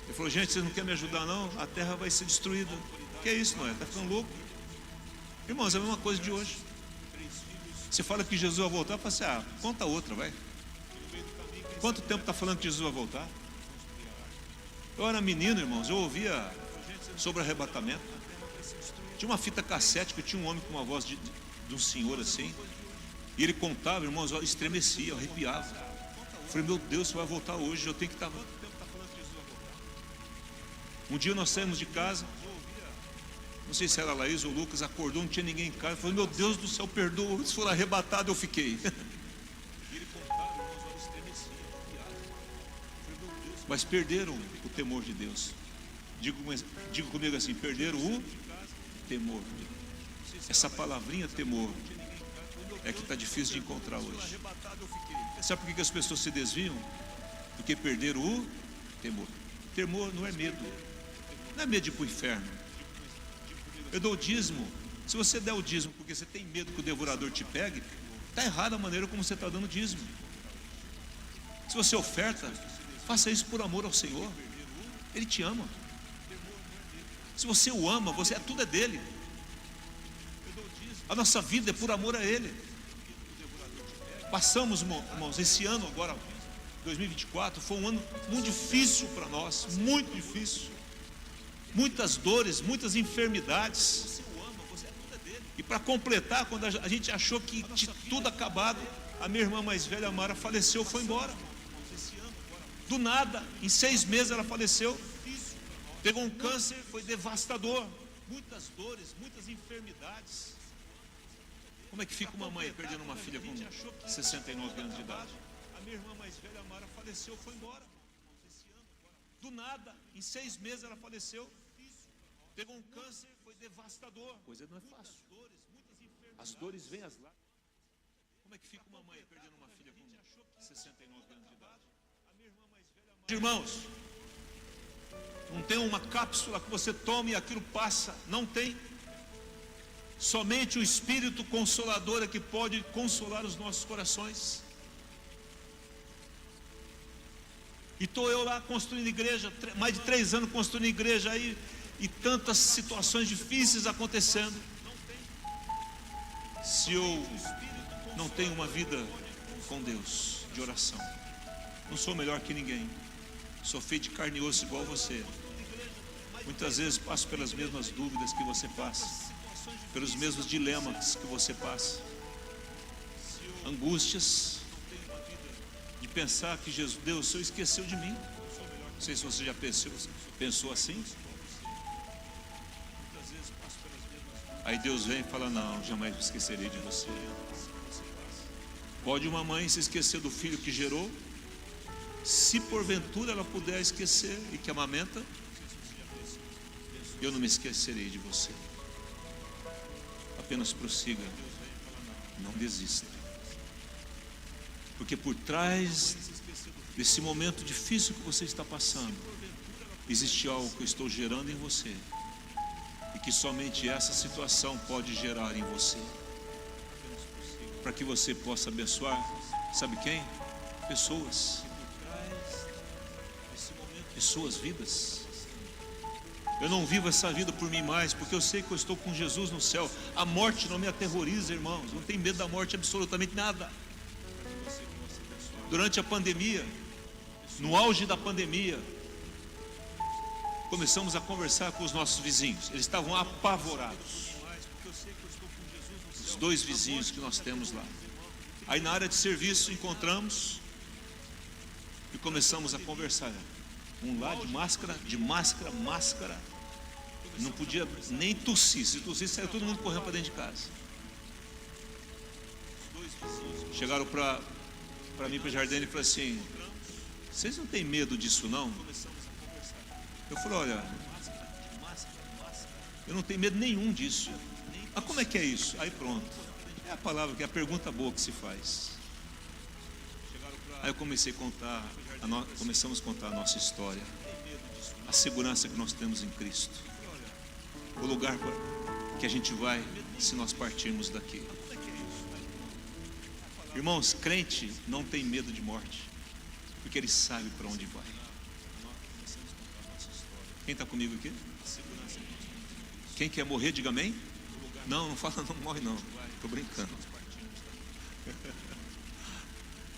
S2: Ele falou: gente, vocês não querem me ajudar não? A terra vai ser destruída. Que é isso, Noé? Está ficando louco? Irmãos, é a mesma coisa de hoje. Você fala que Jesus vai voltar, fala assim: conta outra, vai. Quanto tempo está falando que Jesus vai voltar? Eu era menino, irmãos, eu ouvia sobre arrebatamento. Tinha uma fita cassete que tinha um homem com uma voz de um senhor assim. E ele contava, irmãos, eu estremecia, eu arrepiava. Eu falei: meu Deus, você vai voltar hoje, eu tenho que estar. Um dia nós saímos de casa, não sei se era a Laís ou o Lucas, acordou, não tinha ninguém em casa. Eu falei: meu Deus do céu, perdoa, se for arrebatado eu fiquei. Mas perderam o temor de Deus. Digo comigo assim: perderam o temor. Essa palavrinha temor é que está difícil de encontrar hoje. Sabe por que as pessoas se desviam? Porque perderam o temor. Temor não é medo. Não é medo de ir para o inferno. Eu dou dízimo Se você der o dízimo porque você tem medo que o devorador te pegue, está errada a maneira como você está dando dízimo. Se você oferta, faça isso por amor ao Senhor. Ele te ama. Se você o ama, tudo é dele. A nossa vida é por amor a Ele. Passamos, irmãos, esse ano agora, 2024, foi um ano muito difícil para nós, muito difícil. Muitas dores, muitas enfermidades. E para completar, quando a gente achou que tinha tudo acabado, a minha irmã mais velha, Mara, faleceu, foi embora. Do nada, em 6 meses ela faleceu. Pegou um câncer, foi devastador. Muitas dores, muitas enfermidades. Como é que fica uma mãe perdendo uma filha com 69 anos de idade? A minha irmã mais velha, Mara, faleceu, foi embora. Do nada, em 6 meses ela faleceu. Pegou um câncer, foi devastador. Coisa não é fácil. As dores vêm, as lágrimas. Como é que fica uma mãe perdendo uma filha com 69 anos de idade? Irmãos, não tem uma cápsula que você tome e aquilo passa. Não tem. Somente o Espírito Consolador é que pode consolar os nossos corações. E estou eu lá construindo igreja, mais de 3 anos construindo igreja aí, e tantas situações difíceis acontecendo. Se eu não tenho uma vida com Deus, de oração, não sou melhor que ninguém, sou feito de carne e osso igual você. Muitas vezes passo pelas mesmas dúvidas que você passa, pelos mesmos dilemas que você passa, angústias de pensar que Deus, o Senhor esqueceu de mim. Não sei se você já pensou assim. Aí Deus vem e fala: não, jamais me esquecerei de você. Pode uma mãe se esquecer do filho que gerou, se porventura ela puder esquecer e que amamenta, eu não me esquecerei de você. Apenas prossiga, não desista, porque por trás desse momento difícil que você está passando, existe algo que eu estou gerando em você, e que somente essa situação pode gerar em você, para que você possa abençoar, sabe quem? Pessoas, vidas. Eu não vivo essa vida por mim mais, porque eu sei que eu estou com Jesus no céu. A morte não me aterroriza, irmãos. Não tenho medo da morte, absolutamente nada. Durante a pandemia, no auge da pandemia, começamos a conversar com os nossos vizinhos. Eles estavam apavorados. Os 2 vizinhos que nós temos lá. Aí na área de serviço encontramos e começamos a conversar. Um lá de máscara. Não podia nem tossir. Se tossir, saiu todo mundo correndo para dentro de casa. Chegaram para mim, para Jardine, e falaram assim: vocês não têm medo disso não? Eu falei: olha, eu não tenho medo nenhum disso. Ah, como é que é isso? Aí pronto. É a palavra, que é a pergunta boa que se faz. Aí eu comecei a contar, começamos a contar a nossa história, a segurança que nós temos em Cristo, o lugar que a gente vai se nós partirmos daqui. Irmãos, crente não tem medo de morte, porque ele sabe para onde vai. Quem está comigo aqui? Quem quer morrer, diga amém. Não fala, não morre não, estou brincando.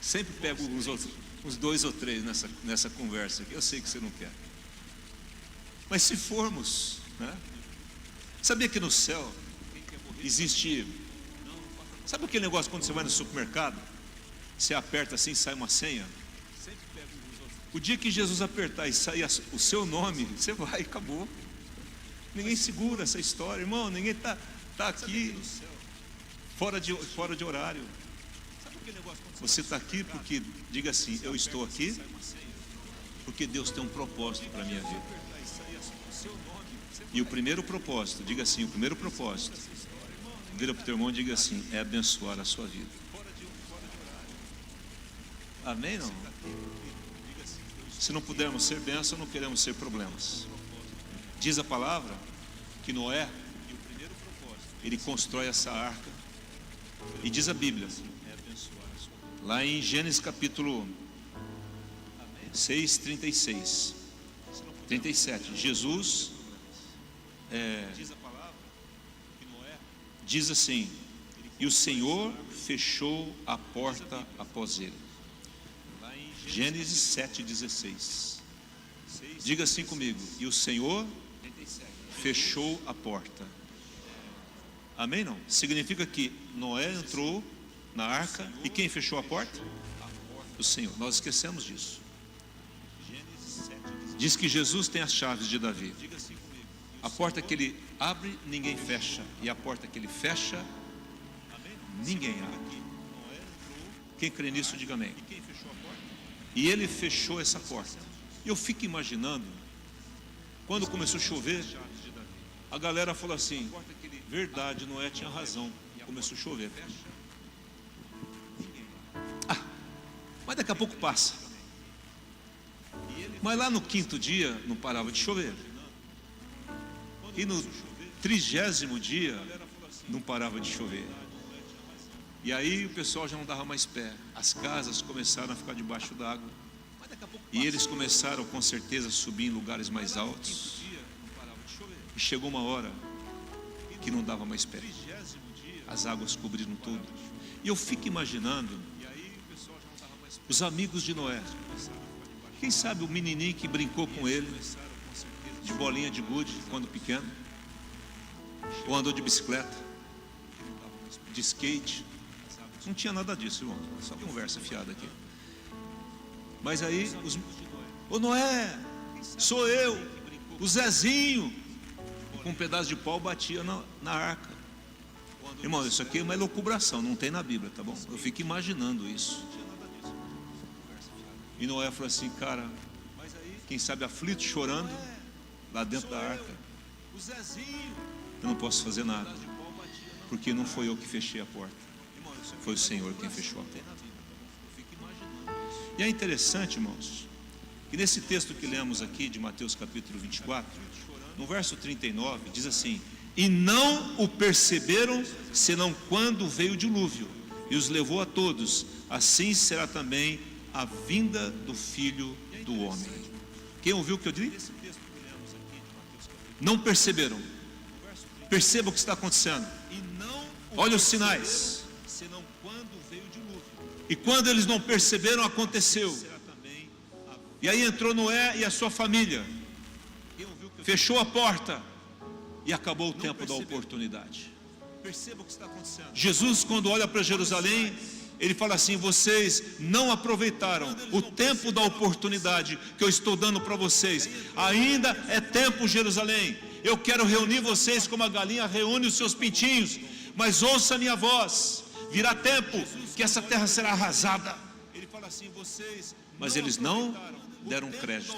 S2: Sempre pego uns 2 ou 3 nessa conversa aqui. Eu sei que você não quer. Mas se formos, né? Sabia que no céu existe... Sabe aquele negócio quando você vai no supermercado? Você aperta assim e sai uma senha? O dia que Jesus apertar e sair o seu nome, você vai, acabou. Ninguém segura essa história, irmão. Ninguém está aqui fora de horário. Você está aqui porque, diga assim: eu estou aqui porque Deus tem um propósito para a minha vida. E o primeiro propósito, diga assim, o primeiro propósito, vira para o teu irmão e diga assim: é abençoar a sua vida. Amém? Não? Se não pudermos ser bênção, não queremos ser problemas. Diz a palavra que Noé, ele constrói essa arca. E diz a Bíblia, lá em Gênesis capítulo 6, 36, 37, Jesus diz assim: e o Senhor fechou a porta após ele. Gênesis 7,16. Diga assim comigo: e o Senhor fechou a porta. Amém? Não? Significa que Noé entrou na arca e quem fechou a porta? O Senhor. Nós esquecemos disso. Diz que Jesus tem as chaves de Davi. A porta que ele abre, ninguém fecha. E a porta que ele fecha, ninguém abre. Quem crê nisso, diga amém. E ele fechou essa porta. E eu fico imaginando, quando começou a chover, a galera falou assim: verdade, Noé tinha razão, começou a chover. Mas daqui a pouco passa. Mas lá no 5º dia não parava de chover. E no 30º dia não parava de chover. E aí o pessoal já não dava mais pé. As casas começaram a ficar debaixo d'água. E eles começaram com certeza a subir em lugares mais altos. E chegou uma hora que não dava mais pé. As águas cobriram tudo. E eu fico imaginando os amigos de Noé. Quem sabe o menininho que brincou com ele de bolinha de gude quando pequeno, ou andou de bicicleta, de skate. Não tinha nada disso, irmão. Só conversa fiada aqui. Mas aí, ô Noé, sou eu, o Zezinho, com um pedaço de pau batia na arca. Irmão, isso aqui é uma elucubração, não tem na Bíblia, tá bom? Eu fico imaginando isso. E Noé falou assim: cara, quem sabe aflito, chorando, lá dentro da arca, eu não posso fazer nada, porque não foi eu que fechei a porta, foi o Senhor quem fechou a porta. E é interessante, irmãos, que nesse texto que lemos aqui de Mateus capítulo 24, no verso 39, diz assim: e não o perceberam, senão quando veio o dilúvio, e os levou a todos. Assim será também a vinda do Filho do Homem. Quem ouviu o que eu disse? Não perceberam. Perceba o que está acontecendo. Olha os sinais. E quando eles não perceberam, aconteceu. E aí entrou Noé e a sua família, fechou a porta e acabou o tempo da oportunidade. Jesus, quando olha para Jerusalém, ele fala assim: vocês não aproveitaram o tempo da oportunidade que eu estou dando para vocês. Ainda é tempo, Jerusalém. Eu quero reunir vocês como a galinha reúne os seus pintinhos. Mas ouça a minha voz. Virá tempo que essa terra será arrasada. Mas eles não deram crédito,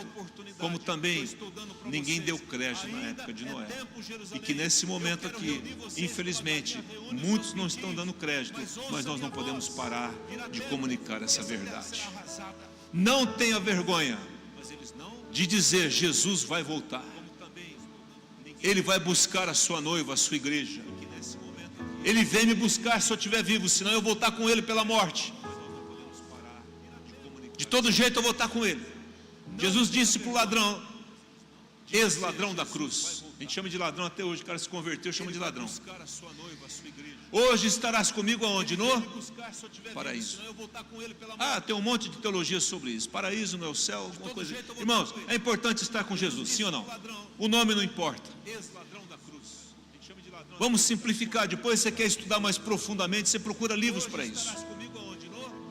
S2: como também ninguém deu crédito na época de Noé. E que nesse momento aqui, infelizmente, muitos não estão dando crédito, mas nós não podemos parar de comunicar essa verdade. Não tenha vergonha de dizer: Jesus vai voltar. Ele vai buscar a sua noiva, a sua igreja. Ele vem me buscar se eu estiver vivo, senão eu vou estar com ele pela morte. De todo jeito eu vou estar com ele. Jesus disse para o ladrão, ex-ladrão da cruz, a gente chama de ladrão até hoje, o cara se converteu, chama de ladrão. Hoje estarás comigo aonde? No paraíso. Tem um monte de teologia sobre isso. Paraíso não é o céu, alguma coisa. Irmãos, é importante estar com Jesus, sim ou não? O nome não importa. Vamos simplificar. Depois, você quer estudar mais profundamente, você procura livros para isso.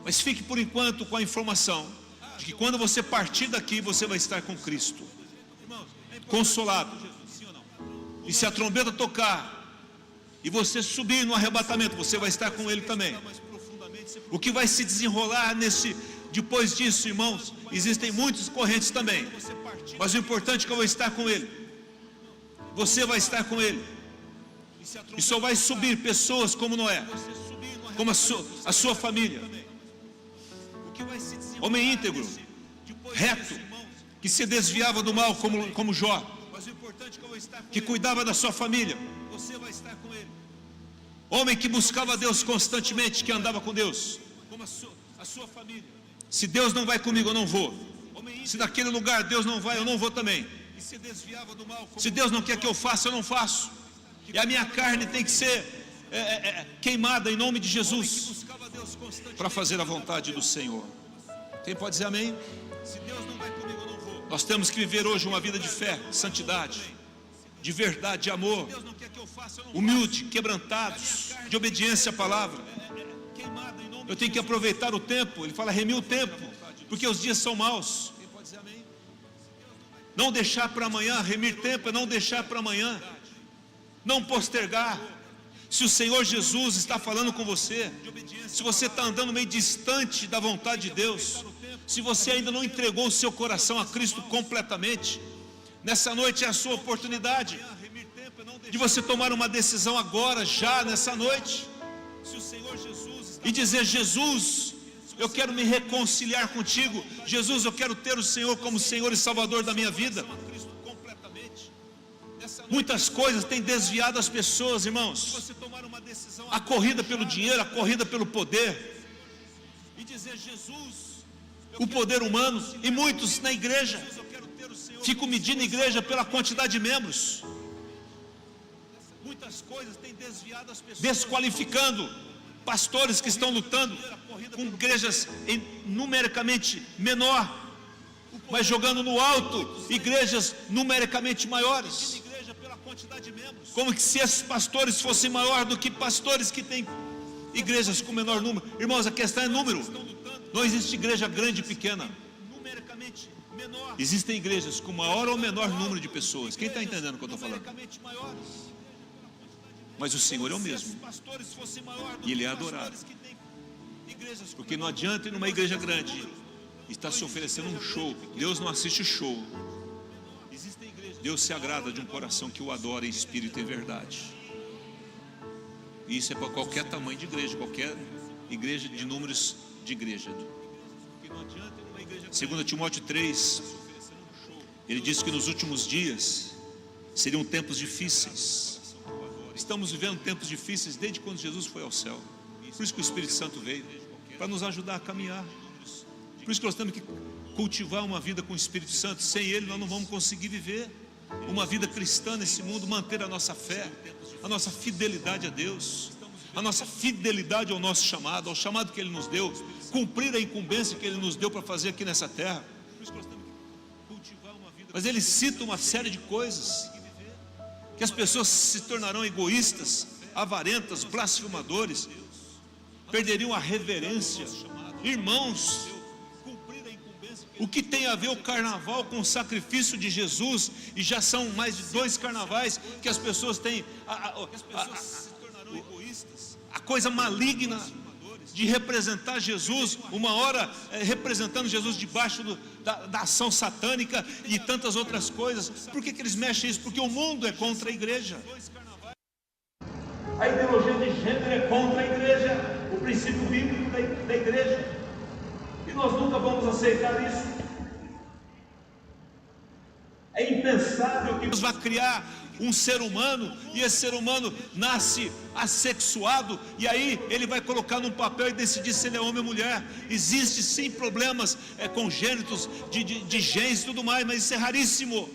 S2: Mas fique por enquanto com a informação de que quando você partir daqui, você vai estar com Cristo, consolado. E se a trombeta tocar e você subir no arrebatamento, você vai estar com Ele também. O que vai se desenrolar depois disso, irmãos, existem muitas correntes também, mas o importante é que eu vou estar com Ele. Você vai estar com Ele. E só vai subir pessoas como Noé, como a sua família. Homem íntegro, reto, que se desviava do mal como Jó, que cuidava da sua família. Homem que buscava Deus constantemente, que andava com Deus. Como a sua família. Se Deus não vai comigo, eu não vou. Se naquele lugar Deus não vai, eu não vou também. Se Deus não quer que eu faça, eu não faço. E a minha carne tem que ser queimada em nome de Jesus, para fazer a vontade do Senhor. Quem pode dizer amém? Nós temos que viver hoje uma vida de fé, santidade, de verdade, de amor, humilde, quebrantados, de obediência à palavra. Eu tenho que aproveitar o tempo. Ele fala remir o tempo, porque os dias são maus. Não deixar para amanhã. Remir tempo é não deixar para amanhã, não postergar. Se o Senhor Jesus está falando com você, se você está andando meio distante da vontade de Deus, se você ainda não entregou o seu coração a Cristo completamente, nessa noite é a sua oportunidade de você tomar uma decisão agora, já nessa noite, e dizer: Jesus, eu quero me reconciliar contigo. Jesus, eu quero ter o Senhor como Senhor e Salvador da minha vida. Muitas coisas têm desviado as pessoas, irmãos. A corrida pelo dinheiro, a corrida pelo poder, o poder humano. E muitos na igreja ficam medindo a igreja pela quantidade de membros, desqualificando pastores que estão lutando com igrejas numericamente menor, mas jogando no alto igrejas numericamente maiores, como que se esses pastores fossem maior do que pastores que têm igrejas com menor número. Irmãos, a questão é número. Não existe igreja grande e pequena. Existem igrejas com maior ou menor número de pessoas. Quem está entendendo o que eu estou falando? Mas o Senhor é o mesmo, e Ele é adorado. Porque não adianta ir numa igreja grande estar se oferecendo um show. Deus não assiste show. Deus se agrada de um coração que o adora em espírito e em verdade. E isso é para qualquer tamanho de igreja, qualquer igreja de números de igreja. 2 Timóteo 3, ele diz que nos últimos dias seriam tempos difíceis. Estamos vivendo tempos difíceis desde quando Jesus foi ao céu. Por isso que o Espírito Santo veio, para nos ajudar a caminhar. Por isso que nós temos que cultivar uma vida com o Espírito Santo. Sem Ele nós não vamos conseguir viver uma vida cristã nesse mundo, manter a nossa fé, a nossa fidelidade a Deus, a nossa fidelidade ao nosso chamado, ao chamado que Ele nos deu, cumprir a incumbência que Ele nos deu para fazer aqui nessa terra. Mas ele cita uma série de coisas, que as pessoas se tornarão egoístas, avarentas, blasfemadores, perderiam a reverência. Irmãos, o que tem a ver o carnaval com o sacrifício de Jesus? E já são mais de 2 carnavais que as pessoas têm a coisa maligna de representar Jesus, uma hora representando Jesus debaixo da ação satânica e tantas outras coisas. Por que eles mexem isso? Porque o mundo é contra a igreja. A ideologia de gênero é contra a igreja, o princípio bíblico da igreja. E nós nunca vamos aceitar isso. É impensável que Deus vá criar um ser humano, e esse ser humano nasce assexuado, e aí ele vai colocar num papel e decidir se ele é homem ou mulher. Existe sim problemas congênitos de genes e tudo mais, mas isso é raríssimo.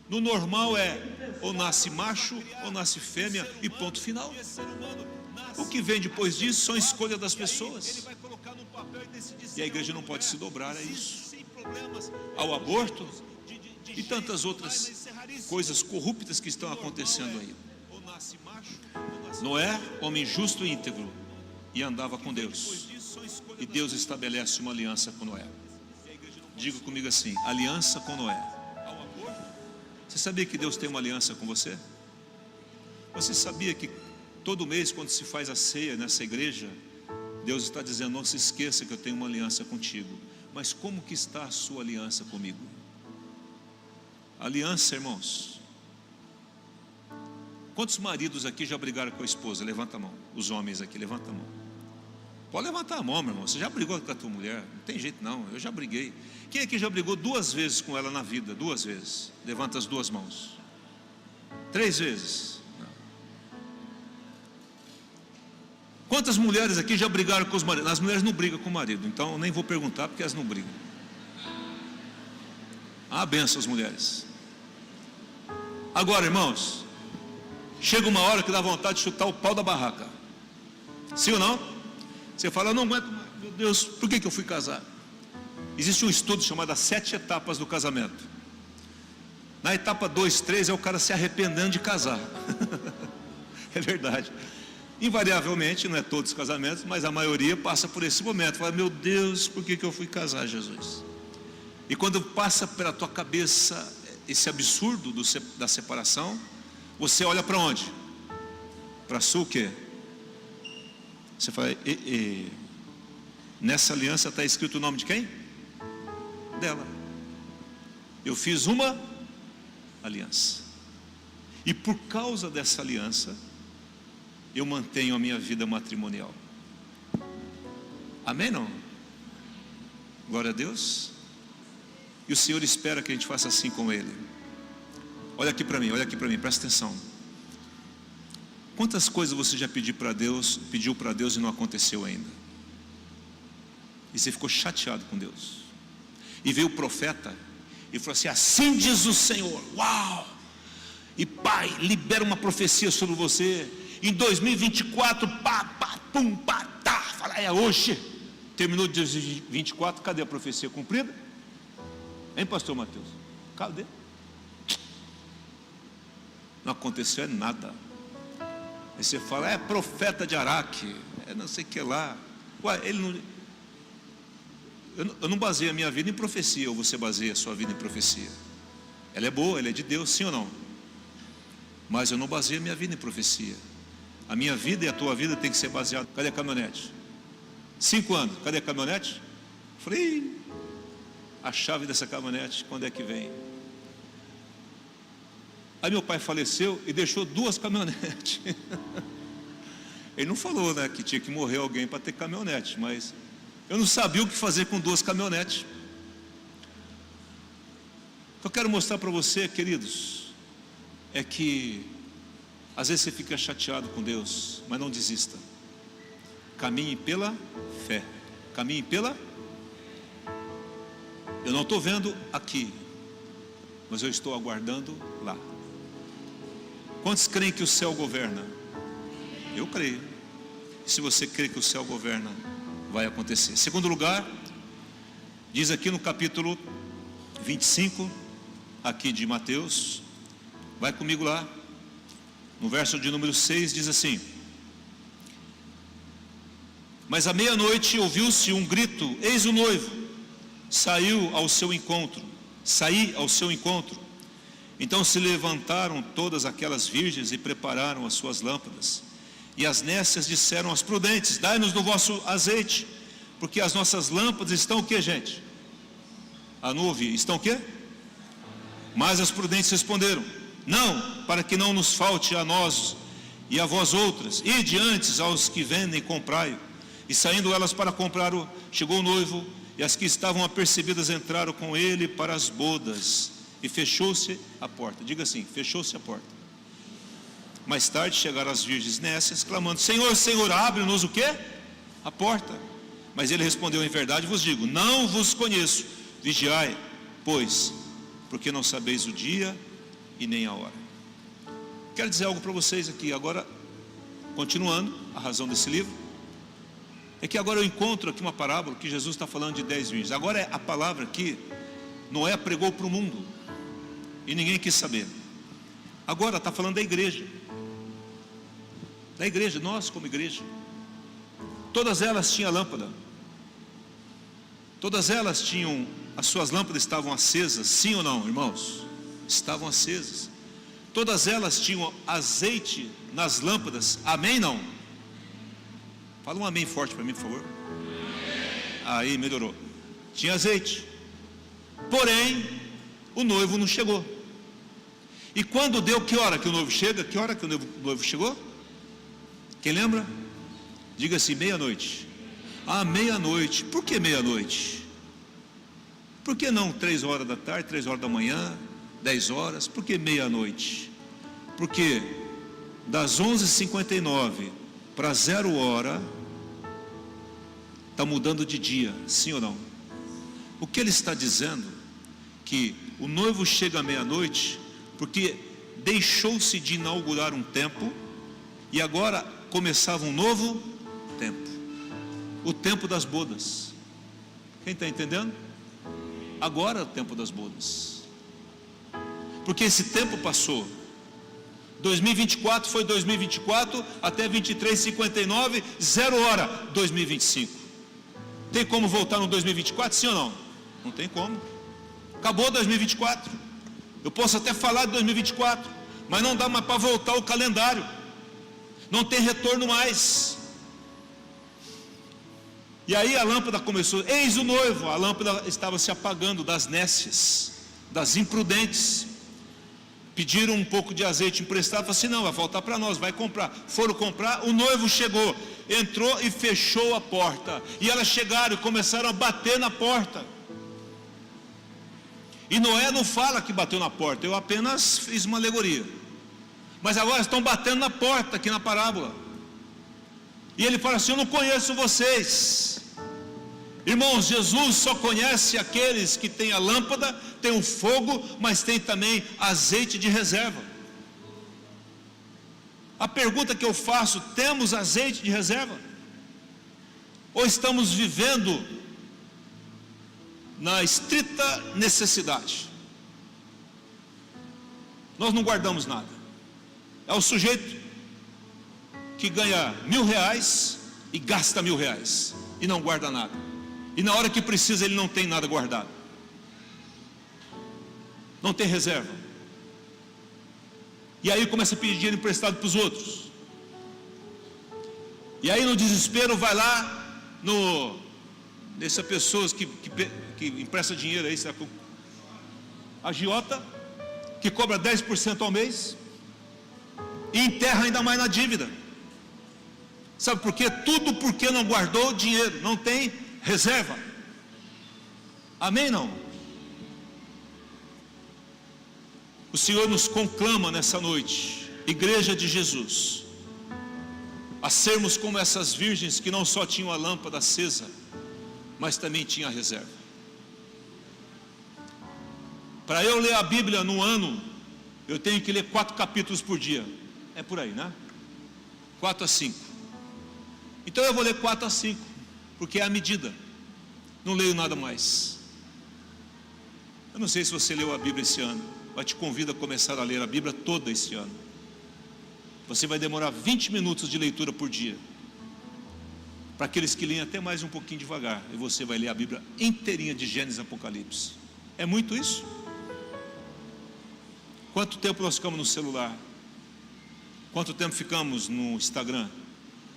S2: No normal é ou nasce macho ou nasce fêmea e ponto final. O que vem depois disso são escolhas das pessoas, e a igreja não pode se dobrar a isso, ao aborto e tantas outras coisas corruptas que estão acontecendo aí. Noé, homem justo e íntegro, e andava com Deus, e Deus estabelece uma aliança com Noé. Diga comigo assim: aliança com Noé. Você sabia que Deus tem uma aliança com você? Você sabia que todo mês, quando se faz a ceia nessa igreja, Deus está dizendo: não se esqueça que eu tenho uma aliança contigo. Mas como que está a sua aliança comigo? Aliança, irmãos. Quantos maridos aqui já brigaram com a esposa? Levanta a mão. Os homens aqui, levanta a mão. Pode levantar a mão, meu irmão. Você já brigou com a tua mulher? Não tem jeito não, eu já briguei. Quem aqui já brigou 2 vezes com ela na vida? 2 vezes. Levanta as 2 mãos. 3 vezes. Não. Quantas mulheres aqui já brigaram com os maridos? As mulheres não brigam com o marido, então eu nem vou perguntar porque elas não brigam. Ah, benção as mulheres. Agora, irmãos, chega uma hora que dá vontade de chutar o pau da barraca. Sim ou não? Você fala, eu não aguento mais, meu Deus, por que eu fui casar? Existe um estudo chamado As 7 Etapas do Casamento. Na etapa 2, 3 é o cara se arrependendo de casar. É verdade. Invariavelmente, não é todos os casamentos, mas a maioria passa por esse momento. Fala, meu Deus, por que eu fui casar, Jesus? E quando passa pela tua cabeça esse absurdo da separação, você olha para onde? Para sua o quê? Você fala, nessa aliança está escrito o nome de quem? Dela. Eu fiz uma aliança. E por causa dessa aliança, eu mantenho a minha vida matrimonial. Amém, não? Glória a Deus. E o Senhor espera que a gente faça assim com Ele. Olha aqui para mim, presta atenção. Quantas coisas você já pediu para Deus e não aconteceu ainda? E você ficou chateado com Deus. E veio o profeta e falou assim, assim diz o Senhor, uau! E Pai, libera uma profecia sobre você. Em 2024, pum, tá. Fala, é hoje. Terminou de 2024, cadê a profecia cumprida? Hein, pastor Mateus? Cadê? Não aconteceu nada. Aí você fala, é profeta de Araque, é não sei o que lá. Ué, ele não... Eu não baseio a minha vida em profecia, ou você baseia a sua vida em profecia. Ela é boa, ela é de Deus, sim ou não? Mas eu não baseio a minha vida em profecia. A minha vida e a tua vida tem que ser baseada. Cadê a caminhonete? 5 anos, cadê a caminhonete? Falei, a chave dessa caminhonete, quando é que vem? Aí meu pai faleceu e deixou 2 caminhonetes. Ele não falou, né, que tinha que morrer alguém para ter caminhonete, mas eu não sabia o que fazer com 2 caminhonetes. Eu quero mostrar para você, queridos, é que às vezes você fica chateado com Deus, mas não desista. Caminhe pela fé. Caminhe pela... Eu não estou vendo aqui, mas eu estou aguardando lá. Quantos creem que o céu governa? Eu creio. E se você crê que o céu governa, vai acontecer. Segundo lugar, diz aqui no capítulo 25, aqui de Mateus, vai comigo lá, no verso de número 6, diz assim: mas à meia-noite ouviu-se um grito, eis o noivo, saí ao seu encontro. Então se levantaram todas aquelas virgens e prepararam as suas lâmpadas. E as nécias disseram aos prudentes, dai-nos do vosso azeite, porque as nossas lâmpadas estão o que, gente? A não ouvi, estão o que? Mas as prudentes responderam, não, para que não nos falte a nós e a vós outras, ide antes aos que vendem, comprai. E saindo elas para comprar, chegou o noivo, e as que estavam apercebidas entraram com ele para as bodas, e fechou-se a porta. Diga assim, fechou-se a porta. Mais tarde chegaram as virgens nécias, clamando, Senhor, Senhor, abre-nos o quê? A porta. Mas ele respondeu, em verdade vos digo, não vos conheço, vigiai, pois, porque não sabeis o dia e nem a hora. Quero dizer algo para vocês aqui, agora, continuando, a razão desse livro, é que agora eu encontro aqui uma parábola que Jesus está falando de 10 virgens. Agora a palavra aqui, Noé pregou para o mundo, e ninguém quis saber. Agora está falando da igreja, nós como igreja. Todas elas tinham lâmpada, todas elas tinham, as suas lâmpadas estavam acesas, sim ou não, irmãos? Estavam acesas. Todas elas tinham azeite nas lâmpadas, amém não? Fala um amém forte para mim, por favor. Aí, melhorou. Tinha azeite, porém o noivo não chegou. E quando deu, que hora que o noivo chega? Que hora que o noivo chegou? Quem lembra? Diga assim, meia-noite. Ah, meia-noite. Por que meia-noite? Por que não 3 horas da tarde, 3 horas da manhã, 10 horas? Por que meia-noite? Porque das 11h59 para 0 hora, está mudando de dia, sim ou não? O que ele está dizendo? Que o noivo chega à meia-noite, porque deixou-se de inaugurar um tempo, e agora começava um novo tempo, o tempo das bodas. Quem está entendendo? Agora é o tempo das bodas, porque esse tempo passou. 2024 foi 2024, até 23:59, 0 hora, 2025. Tem como voltar no 2024, sim ou não? Não tem como. Acabou 2024. Eu posso até falar de 2024, mas não dá mais para voltar o calendário. Não tem retorno mais. E aí a lâmpada começou, eis o noivo, a lâmpada estava se apagando das nécias, das imprudentes. Pediram um pouco de azeite emprestado, falaram assim, não, vai faltar para nós, vai comprar. Foram comprar, o noivo chegou, entrou e fechou a porta. E elas chegaram e começaram a bater na porta. E Noé não fala que bateu na porta, eu apenas fiz uma alegoria. Mas agora estão batendo na porta aqui na parábola. E ele fala assim, eu não conheço vocês. Irmãos, Jesus só conhece aqueles que têm a lâmpada, tem o fogo, mas tem também azeite de reserva. A pergunta que eu faço, temos azeite de reserva? Ou estamos vivendo na estrita necessidade? Nós não guardamos nada. É o sujeito que ganha R$1.000 e gasta R$1.000 e não guarda nada. E na hora que precisa ele não tem nada guardado. Não tem reserva. E aí começa a pedir dinheiro emprestado para os outros. E aí no desespero vai lá nessas pessoas que empresta dinheiro aí, sabe? Agiota, que cobra 10% ao mês e enterra ainda mais na dívida. Sabe por quê? Tudo porque não guardou dinheiro, não tem reserva. Amém? Não? O Senhor nos conclama nessa noite, Igreja de Jesus, a sermos como essas virgens que não só tinham a lâmpada acesa, mas também tinham a reserva. Para eu ler a Bíblia no ano, eu tenho que ler 4 capítulos por dia. É por aí, né? 4 a 5. Então eu vou ler 4 a 5, porque é a medida. Não leio nada mais. Eu não sei se você leu a Bíblia esse ano, mas te convido a começar a ler a Bíblia toda esse ano. Você vai demorar 20 minutos de leitura por dia. Para aqueles que leem até mais um pouquinho devagar, e você vai ler a Bíblia inteirinha de Gênesis e Apocalipse. É muito isso? Quanto tempo nós ficamos no celular? Quanto tempo ficamos no Instagram,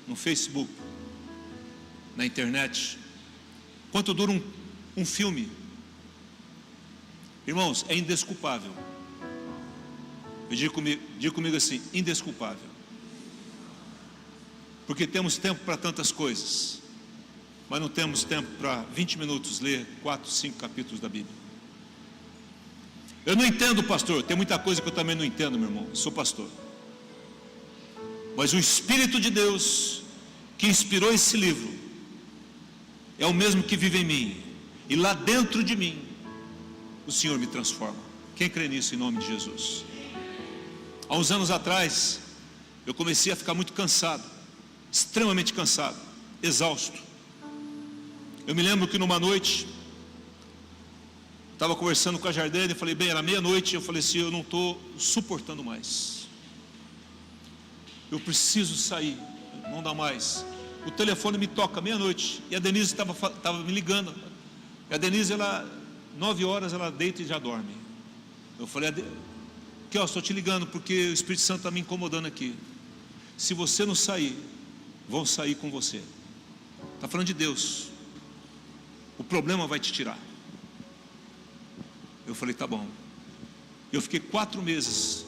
S2: no Facebook, na internet? Quanto dura um filme? Irmãos, é indesculpável. Diga comigo assim, indesculpável. Porque temos tempo para tantas coisas, mas não temos tempo para 20 minutos ler 4, 5 capítulos da Bíblia. Eu não entendo, pastor, tem muita coisa que eu também não entendo, meu irmão, eu sou pastor. Mas o Espírito de Deus que inspirou esse livro é o mesmo que vive em mim, e lá dentro de mim o Senhor me transforma. Quem crê nisso em nome de Jesus? Há uns anos atrás eu comecei a ficar muito cansado, extremamente cansado, exausto. Eu me lembro que numa noite estava conversando com a Jardine e falei, bem, era meia-noite, eu falei assim, eu não estou suportando mais, eu preciso sair, não dá mais. O telefone me toca meia-noite, e a Denise estava me ligando, e a Denise, 9 horas ela deita e já dorme. Eu falei, que estou te ligando porque o Espírito Santo está me incomodando aqui. Se você não sair, vão sair com você. Está falando de Deus. O problema vai te tirar. Eu falei, tá bom. Eu fiquei 4 meses,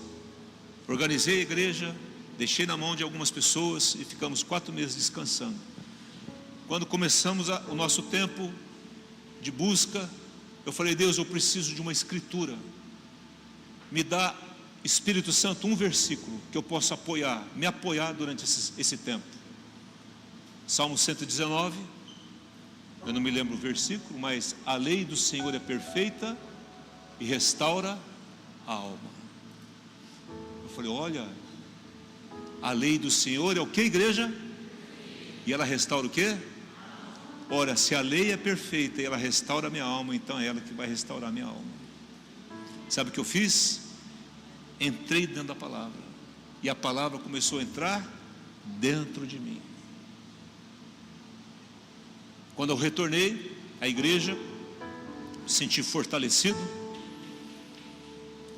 S2: organizei a igreja, deixei na mão de algumas pessoas e ficamos 4 meses descansando. Quando começamos o nosso tempo de busca, eu falei, Deus, eu preciso de uma escritura. Me dá, Espírito Santo, um versículo que eu possa me apoiar durante esse tempo. Salmo 119, eu não me lembro o versículo, mas a lei do Senhor é perfeita e restaura a alma. Eu falei, olha, a lei do Senhor é o que, igreja? E ela restaura o que? Ora, se a lei é perfeita e ela restaura a minha alma, então é ela que vai restaurar a minha alma. Sabe o que eu fiz? Entrei dentro da palavra, e a palavra começou a entrar dentro de mim. Quando eu retornei à igreja, me senti fortalecido.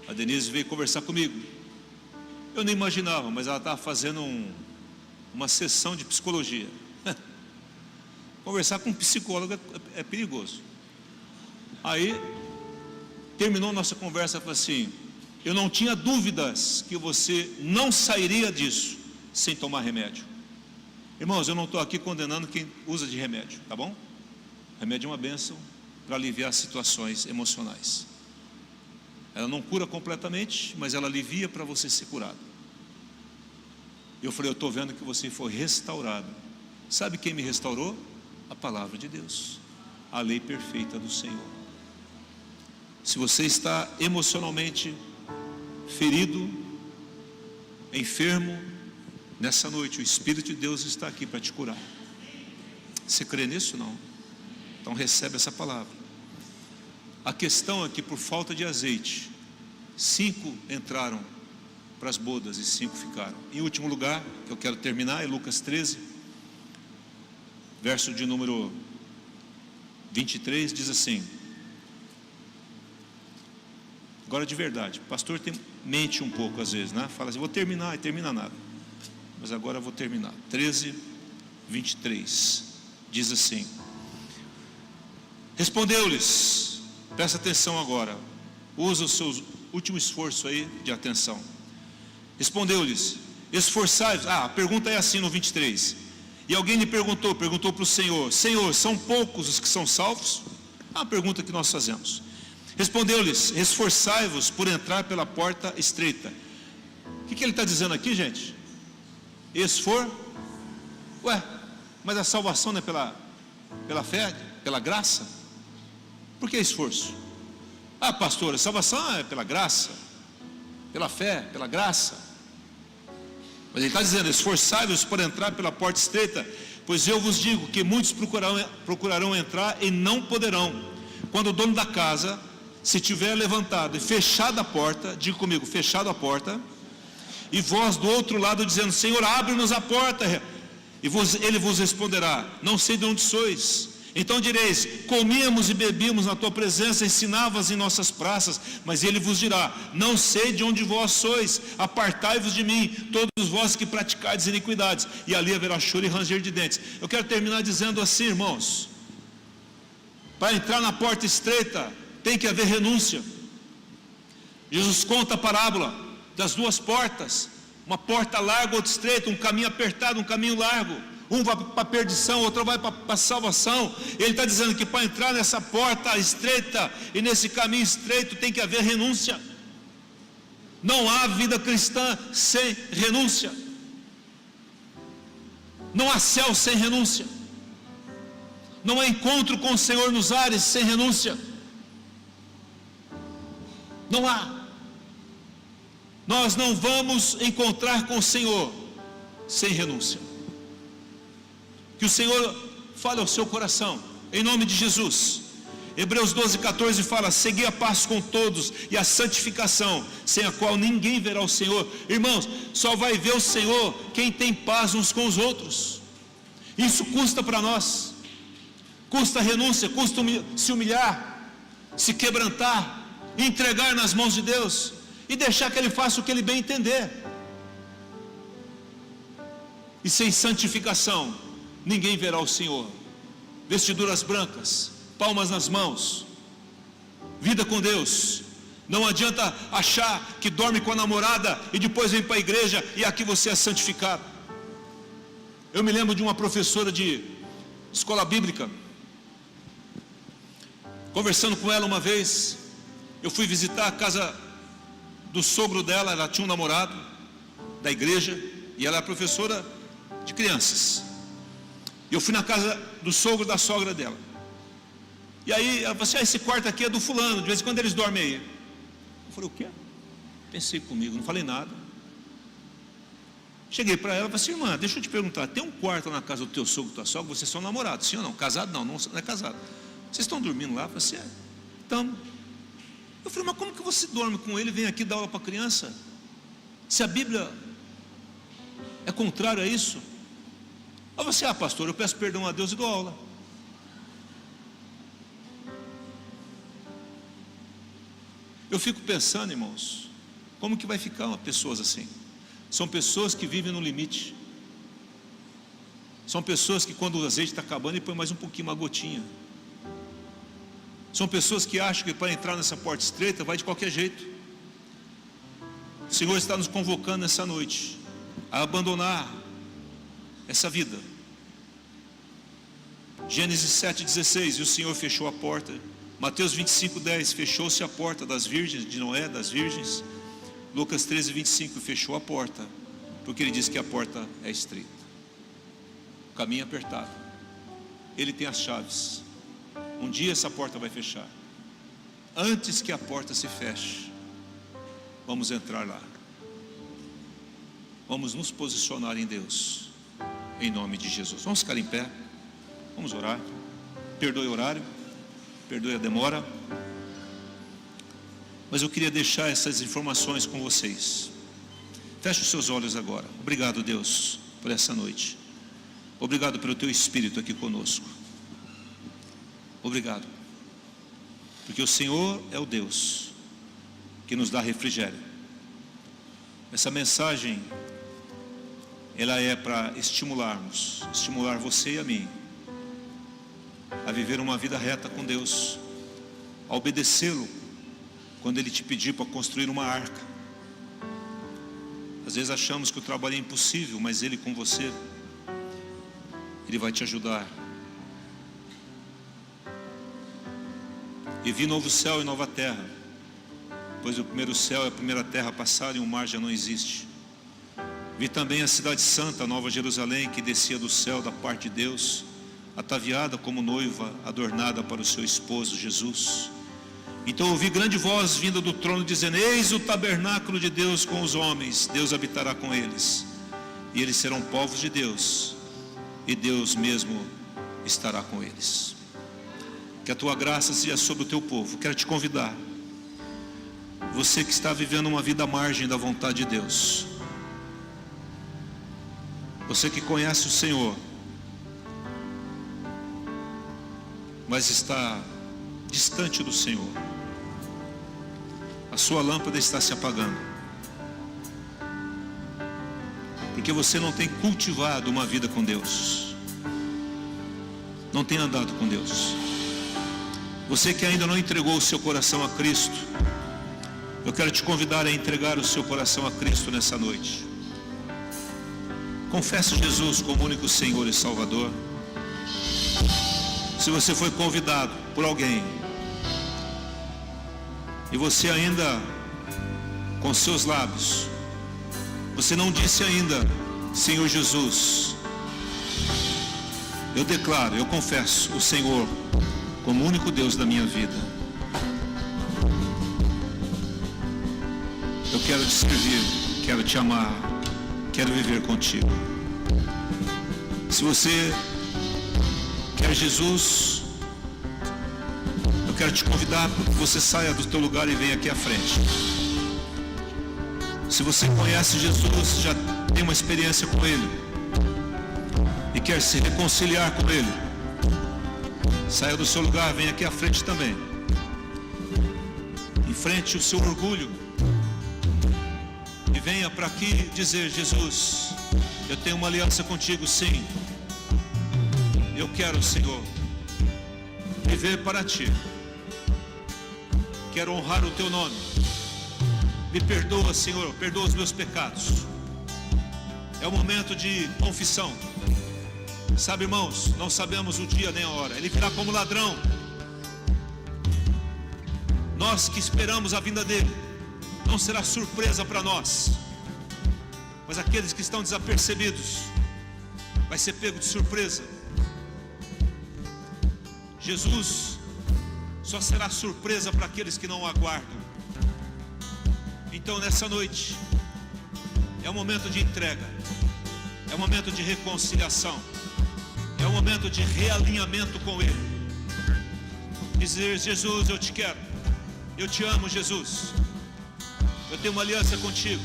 S2: A Denise veio conversar comigo. Eu nem imaginava, mas ela estava fazendo uma sessão de psicologia. Conversar com um psicólogo é perigoso. Aí terminou a nossa conversa, ela falou assim: eu não tinha dúvidas que você não sairia disso sem tomar remédio. Irmãos, eu não estou aqui condenando quem usa de remédio, tá bom? Remédio é uma bênção para aliviar situações emocionais. Ela não cura completamente, mas ela alivia para você ser curado. Eu falei, eu estou vendo que você foi restaurado. Sabe quem me restaurou? A palavra de Deus, a lei perfeita do Senhor. Se você está emocionalmente ferido, enfermo, nessa noite o Espírito de Deus está aqui para te curar. Você crê nisso? Não? Então recebe essa palavra. A questão é que por falta de azeite, 5 entraram para as bodas e 5 ficaram. Em último lugar, que eu quero terminar, é Lucas 13, verso de número 23, diz assim. Agora de verdade, o pastor mente um pouco às vezes, né? Fala assim, vou terminar, e termina nada. Mas agora eu vou terminar. 13, 23, diz assim. Respondeu-lhes, presta atenção agora, usa o seu último esforço aí de atenção. Respondeu-lhes, esforçai-vos. A pergunta é assim no 23. E alguém lhe perguntou para o Senhor, Senhor, são poucos os que são salvos? É uma pergunta que nós fazemos. Respondeu-lhes, esforçai-vos por entrar pela porta estreita. O que ele está dizendo aqui, gente? Ué, mas a salvação não é pela fé, pela graça? Por que esforço? Ah, pastor, a salvação é pela graça, pela fé, pela graça. Mas ele está dizendo, esforçai-vos por entrar pela porta estreita, pois eu vos digo que muitos procurarão entrar e não poderão. Quando o dono da casa se tiver levantado e fechado a porta, diga comigo, fechado a porta, e vós do outro lado dizendo, Senhor, abre-nos a porta, ele vos responderá, não sei de onde sois. Então direis, comíamos e bebíamos na tua presença, ensinavas em nossas praças. Mas ele vos dirá, não sei de onde vós sois, apartai-vos de mim, todos vós que praticais iniquidades. E ali haverá choro e ranger de dentes. Eu quero terminar dizendo assim, irmãos, para entrar na porta estreita, tem que haver renúncia. Jesus conta a parábola das 2 portas, uma porta larga, outra estreita, um caminho apertado, um caminho largo, um vai para a perdição, outro vai para a salvação. Ele está dizendo que para entrar nessa porta estreita e nesse caminho estreito tem que haver renúncia. Não há vida cristã sem renúncia, não há céu sem renúncia, não há encontro com o Senhor nos ares sem renúncia, não há. Nós não vamos encontrar com o Senhor sem renúncia. Que o Senhor fale ao seu coração, em nome de Jesus. Hebreus 12, 14 fala, segui a paz com todos e a santificação, sem a qual ninguém verá o Senhor. Irmãos, só vai ver o Senhor quem tem paz uns com os outros. Isso custa para nós, custa renúncia, custa se humilhar, se quebrantar, entregar nas mãos de Deus e deixar que Ele faça o que Ele bem entender. E sem santificação ninguém verá o Senhor. Vestiduras brancas, palmas nas mãos, vida com Deus. Não adianta achar que dorme com a namorada e depois vem para a igreja e aqui você é santificado. Eu me lembro de uma professora de escola bíblica, conversando com ela uma vez, eu fui visitar a casa do sogro dela. Ela tinha um namorado da igreja e ela é professora de crianças. E eu fui na casa do sogro da sogra dela. E aí ela falou assim: esse quarto aqui é do fulano, de vez em quando eles dormem aí. Eu falei: o quê? Pensei comigo, não falei nada. Cheguei para ela e falei assim: irmã, deixa eu te perguntar, tem um quarto na casa do teu sogro e tua sogra? Vocês são namorados, sim ou não? Casado não, não é casado. Vocês estão dormindo lá? Eu falei assim: é, estamos. Eu falei: mas como que você dorme com ele e vem aqui dar aula para criança? Se a Bíblia é contrária a isso? Aí você: ah, pastor, eu peço perdão a Deus e dou aula. Eu fico pensando, irmãos, como que vai ficar pessoas assim? São pessoas que vivem no limite. São pessoas que quando o azeite está acabando, ele põe mais um pouquinho, uma gotinha. São pessoas que acham que para entrar nessa porta estreita vai de qualquer jeito. O Senhor está nos convocando nessa noite a abandonar essa vida. Gênesis 7,16, e o Senhor fechou a porta. Mateus 25,10, fechou-se a porta das virgens, de Noé, das virgens. Lucas 13,25, fechou a porta, porque ele diz que a porta é estreita, o caminho é apertado, ele tem as chaves. Um dia essa porta vai fechar. Antes que a porta se feche, vamos entrar lá, vamos nos posicionar em Deus, em nome de Jesus. Vamos ficar em pé, vamos orar. Perdoe o horário, perdoe a demora, mas eu queria deixar essas informações com vocês. Feche os seus olhos agora. Obrigado, Deus, por essa noite. Obrigado pelo teu Espírito aqui conosco. Obrigado, porque o Senhor é o Deus que nos dá refrigério. Essa mensagem, ela é para estimular você e a mim, a viver uma vida reta com Deus, a obedecê-lo quando Ele te pedir para construir uma arca. Às vezes achamos que o trabalho é impossível, mas Ele com você, Ele vai te ajudar. E vi novo céu e nova terra, pois o primeiro céu e a primeira terra passaram e o mar já não existe. Vi também a cidade santa, a nova Jerusalém, que descia do céu da parte de Deus, ataviada como noiva, adornada para o seu esposo Jesus. Então ouvi grande voz vinda do trono dizendo: eis o tabernáculo de Deus com os homens, Deus habitará com eles, e eles serão povos de Deus, e Deus mesmo estará com eles. Que a tua graça seja sobre o teu povo. Quero te convidar, você que está vivendo uma vida à margem da vontade de Deus, você que conhece o Senhor, mas está distante do Senhor, a sua lâmpada está se apagando, porque você não tem cultivado uma vida com Deus, não tem andado com Deus. Você que ainda não entregou o seu coração a Cristo, eu quero te convidar a entregar o seu coração a Cristo nessa noite. Confesse Jesus como único Senhor e Salvador. Se você foi convidado por alguém e você ainda com seus lábios, você não disse ainda: Senhor Jesus, eu declaro, eu confesso o Senhor como o único Deus da minha vida. Eu quero te servir, quero te amar, quero viver contigo. Se você quer Jesus, eu quero te convidar para que você saia do teu lugar e venha aqui à frente. Se você conhece Jesus, já tem uma experiência com Ele e quer se reconciliar com Ele, saia do seu lugar, venha aqui à frente também. Enfrente o seu orgulho e venha para aqui dizer: Jesus, eu tenho uma aliança contigo, sim. Eu quero, Senhor, viver para Ti. Quero honrar o Teu nome. Me perdoa, Senhor, perdoa os meus pecados. É o momento de confissão. Sabe, irmãos, não sabemos o dia nem a hora. Ele virá como ladrão. Nós que esperamos a vinda dele, não será surpresa para nós. Mas aqueles que estão desapercebidos, vai ser pego de surpresa. Jesus só será surpresa para aqueles que não o aguardam. Então nessa noite é um momento de entrega, é um momento de reconciliação, é um momento de realinhamento com Ele. Dizer: Jesus, eu te quero, eu te amo, Jesus, eu tenho uma aliança contigo.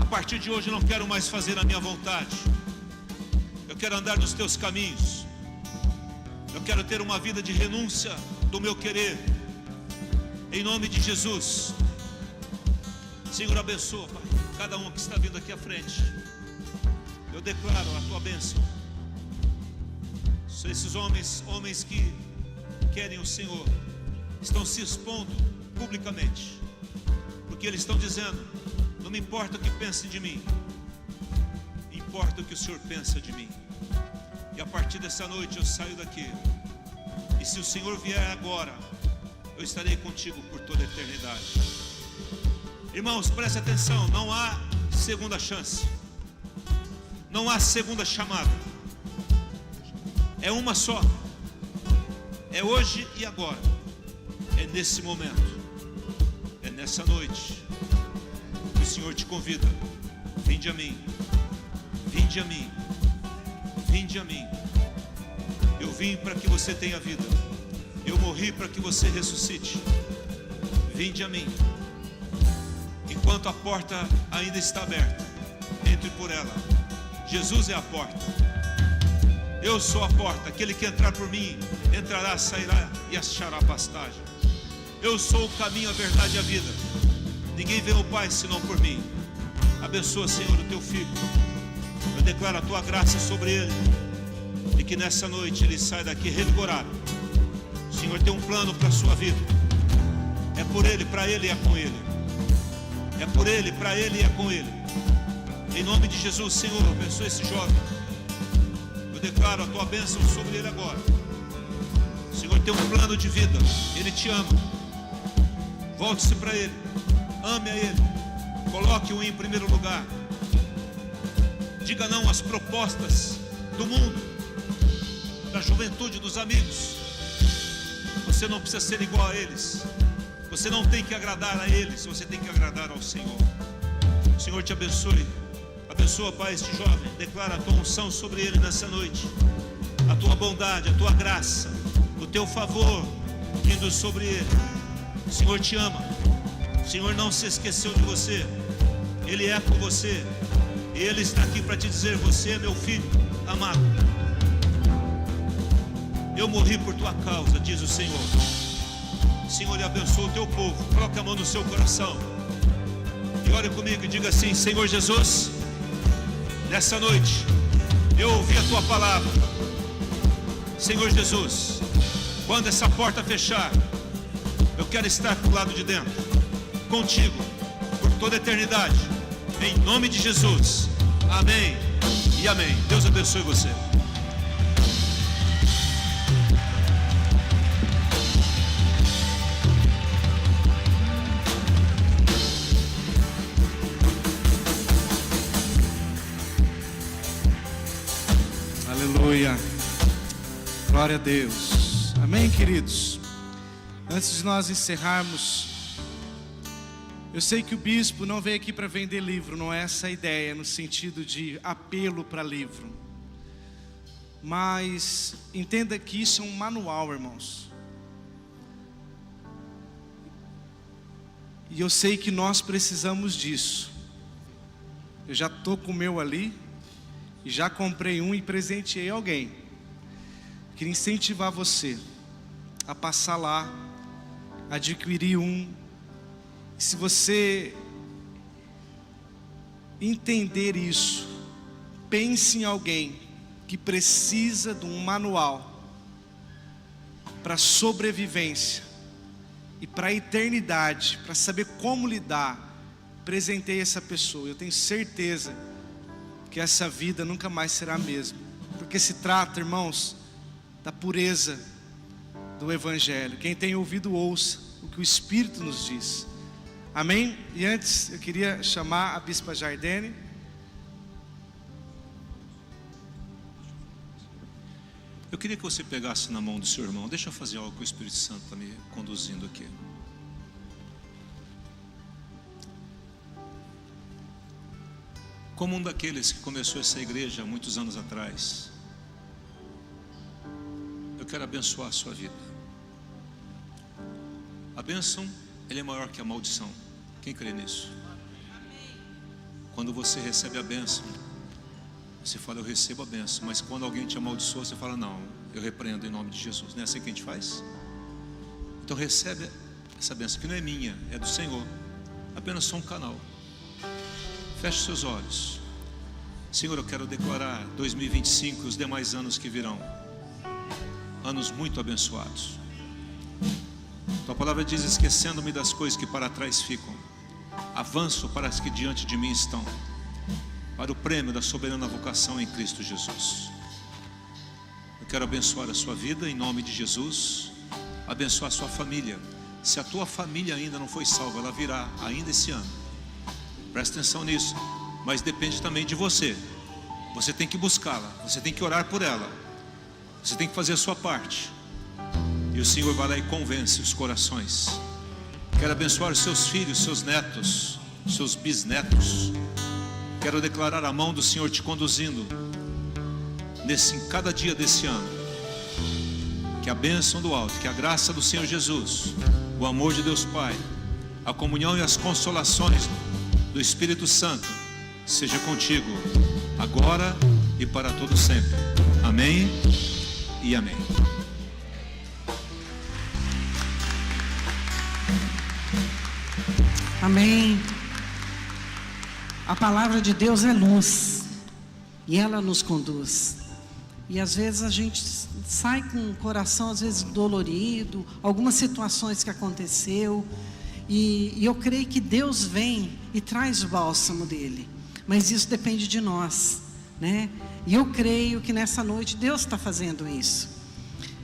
S2: A partir de hoje eu não quero mais fazer a minha vontade, eu quero andar nos teus caminhos, eu quero ter uma vida de renúncia do meu querer, em nome de Jesus. Senhor, abençoa, Pai, cada um que está vindo aqui à frente. Eu declaro a tua bênção. Esses homens que querem o Senhor, estão se expondo publicamente, porque eles estão dizendo: não me importa o que pensem de mim, importa o que o Senhor pensa de mim. E a partir dessa noite eu saio daqui, e se o Senhor vier agora, eu estarei contigo por toda a eternidade. Irmãos, preste atenção, não há segunda chance, não há segunda chamada, é uma só, é hoje e agora, é nesse momento, é nessa noite que o Senhor te convida: vinde a mim, vinde a mim, vinde a mim. Eu vim para que você tenha vida, eu morri para que você ressuscite. Vinde a mim. Enquanto a porta ainda está aberta, entre por ela. Jesus é a porta, eu sou a porta. Aquele que entrar por mim entrará, sairá e achará pastagem. Eu sou o caminho, a verdade e a vida. Ninguém vê o Pai senão por mim. Abençoa, Senhor, o teu filho. Eu declaro a tua graça sobre ele, e que nessa noite ele saia daqui revigorado. O Senhor tem um plano para a sua vida. É por ele, para ele e é com ele. É por ele, para ele e é com ele. Em nome de Jesus, Senhor, abençoa esse jovem. Eu declaro a tua bênção sobre ele agora. O Senhor tem um plano de vida, ele te ama. Volte-se para ele, ame a ele, coloque-o em primeiro lugar. Diga não às propostas do mundo, da juventude, dos amigos. Você não precisa ser igual a eles, você não tem que agradar a eles, você tem que agradar ao Senhor. O Senhor te abençoe. Abençoa, Pai, este jovem. Declara a tua unção sobre ele nessa noite, a tua bondade, a tua graça, o teu favor vindo sobre ele. O Senhor te ama, o Senhor não se esqueceu de você, ele é com você, e ele está aqui para te dizer: você é meu filho amado, eu morri por tua causa, diz o Senhor. Senhor, abençoa o teu povo. Coloque a mão no seu coração e ore comigo e diga assim: Senhor Jesus, nessa noite eu ouvi a tua palavra. Senhor Jesus, quando essa porta fechar, eu quero estar do lado de dentro, contigo, por toda a eternidade, em nome de Jesus, amém e amém. Deus abençoe você.
S1: Aleluia, glória a Deus, amém, queridos. Antes de nós encerrarmos, eu sei que o bispo não veio aqui para vender livro, não é essa a ideia, no sentido de apelo para livro, mas entenda que isso é um manual, irmãos, e eu sei que nós precisamos disso. Eu já estou com o meu ali, e já comprei um e presenteei alguém. Queria incentivar você a passar lá, adquirir um. E se você entender isso, pense em alguém que precisa de um manual para sobrevivência e para a eternidade, para saber como lidar. Presenteie essa pessoa. Eu tenho certeza que essa vida nunca mais será a mesma, porque se trata, irmãos, da pureza do Evangelho. Quem tem ouvido, ouça o que o Espírito nos diz, amém? E antes eu queria chamar a Bispa Jardene.
S2: Eu queria que você pegasse na mão do seu irmão. Deixa eu fazer algo que o Espírito Santo está me conduzindo aqui. Como um daqueles que começou essa igreja há muitos anos atrás, eu quero abençoar a sua vida. A bênção, ela é maior que a maldição. Quem crê nisso? Quando você recebe a bênção, você fala, eu recebo a bênção. Mas quando alguém te amaldiçoa, você fala, não, eu repreendo em nome de Jesus. Não é assim que a gente faz? Então recebe essa bênção, que não é minha, é do Senhor. Apenas sou um canal. Feche seus olhos. Senhor, eu quero declarar 2025 e os demais anos que virão, anos muito abençoados. Tua palavra diz, esquecendo-me das coisas que para trás ficam, avanço para as que diante de mim estão, para o prêmio da soberana vocação em Cristo Jesus. Eu quero abençoar a sua vida em nome de Jesus, abençoar a sua família. Se a tua família ainda não foi salva, ela virá ainda esse ano. Presta atenção nisso, mas depende também de você. Você tem que buscá-la, você tem que orar por ela, você tem que fazer a sua parte, e o Senhor vai lá e convence os corações. Quero abençoar os seus filhos, seus netos, seus bisnetos. Quero declarar a mão do Senhor te conduzindo em cada dia desse ano. Que a bênção do alto, que a graça do Senhor Jesus, o amor de Deus Pai, a comunhão e as consolações do Espírito Santo seja contigo, agora e para todo sempre. Amém e amém.
S4: Amém. A palavra de Deus é luz e ela nos conduz. E às vezes a gente sai com o coração às vezes dolorido, algumas situações que aconteceu, e eu creio que Deus vem e traz o bálsamo dele. Mas isso depende de nós, né? E eu creio que nessa noite Deus está fazendo isso.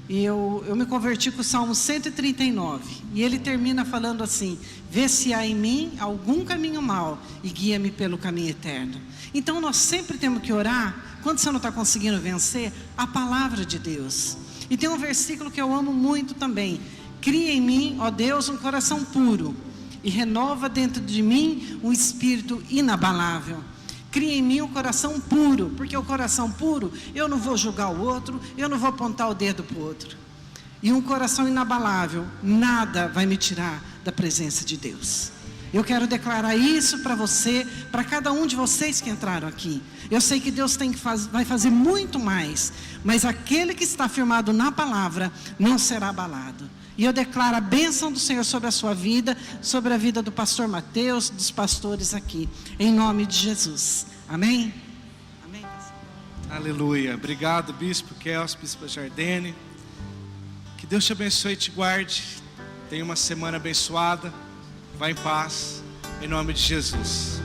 S4: E eu me converti com o Salmo 139. E ele termina falando assim: vê se há em mim algum caminho mau e guia-me pelo caminho eterno. Então nós sempre temos que orar. Quando você não está conseguindo vencer, a palavra de Deus. E tem um versículo que eu amo muito também: cria em mim, ó Deus, um coração puro, e renova dentro de mim um espírito inabalável. Cria em mim um coração puro, porque o coração puro, eu não vou julgar o outro, eu não vou apontar o dedo para o outro. E um coração inabalável, nada vai me tirar da presença de Deus. Eu quero declarar isso para você, para cada um de vocês que entraram aqui. Eu sei que Deus vai fazer muito mais, mas aquele que está firmado na palavra não será abalado. E eu declaro a bênção do Senhor sobre a sua vida, sobre a vida do pastor Mateus, dos pastores aqui, em nome de Jesus. Amém? Amém, pastor?
S1: Aleluia. Obrigado, Bispo Kels, Bispo Jardine. Que Deus te abençoe e te guarde. Tenha uma semana abençoada. Vá em paz, em nome de Jesus.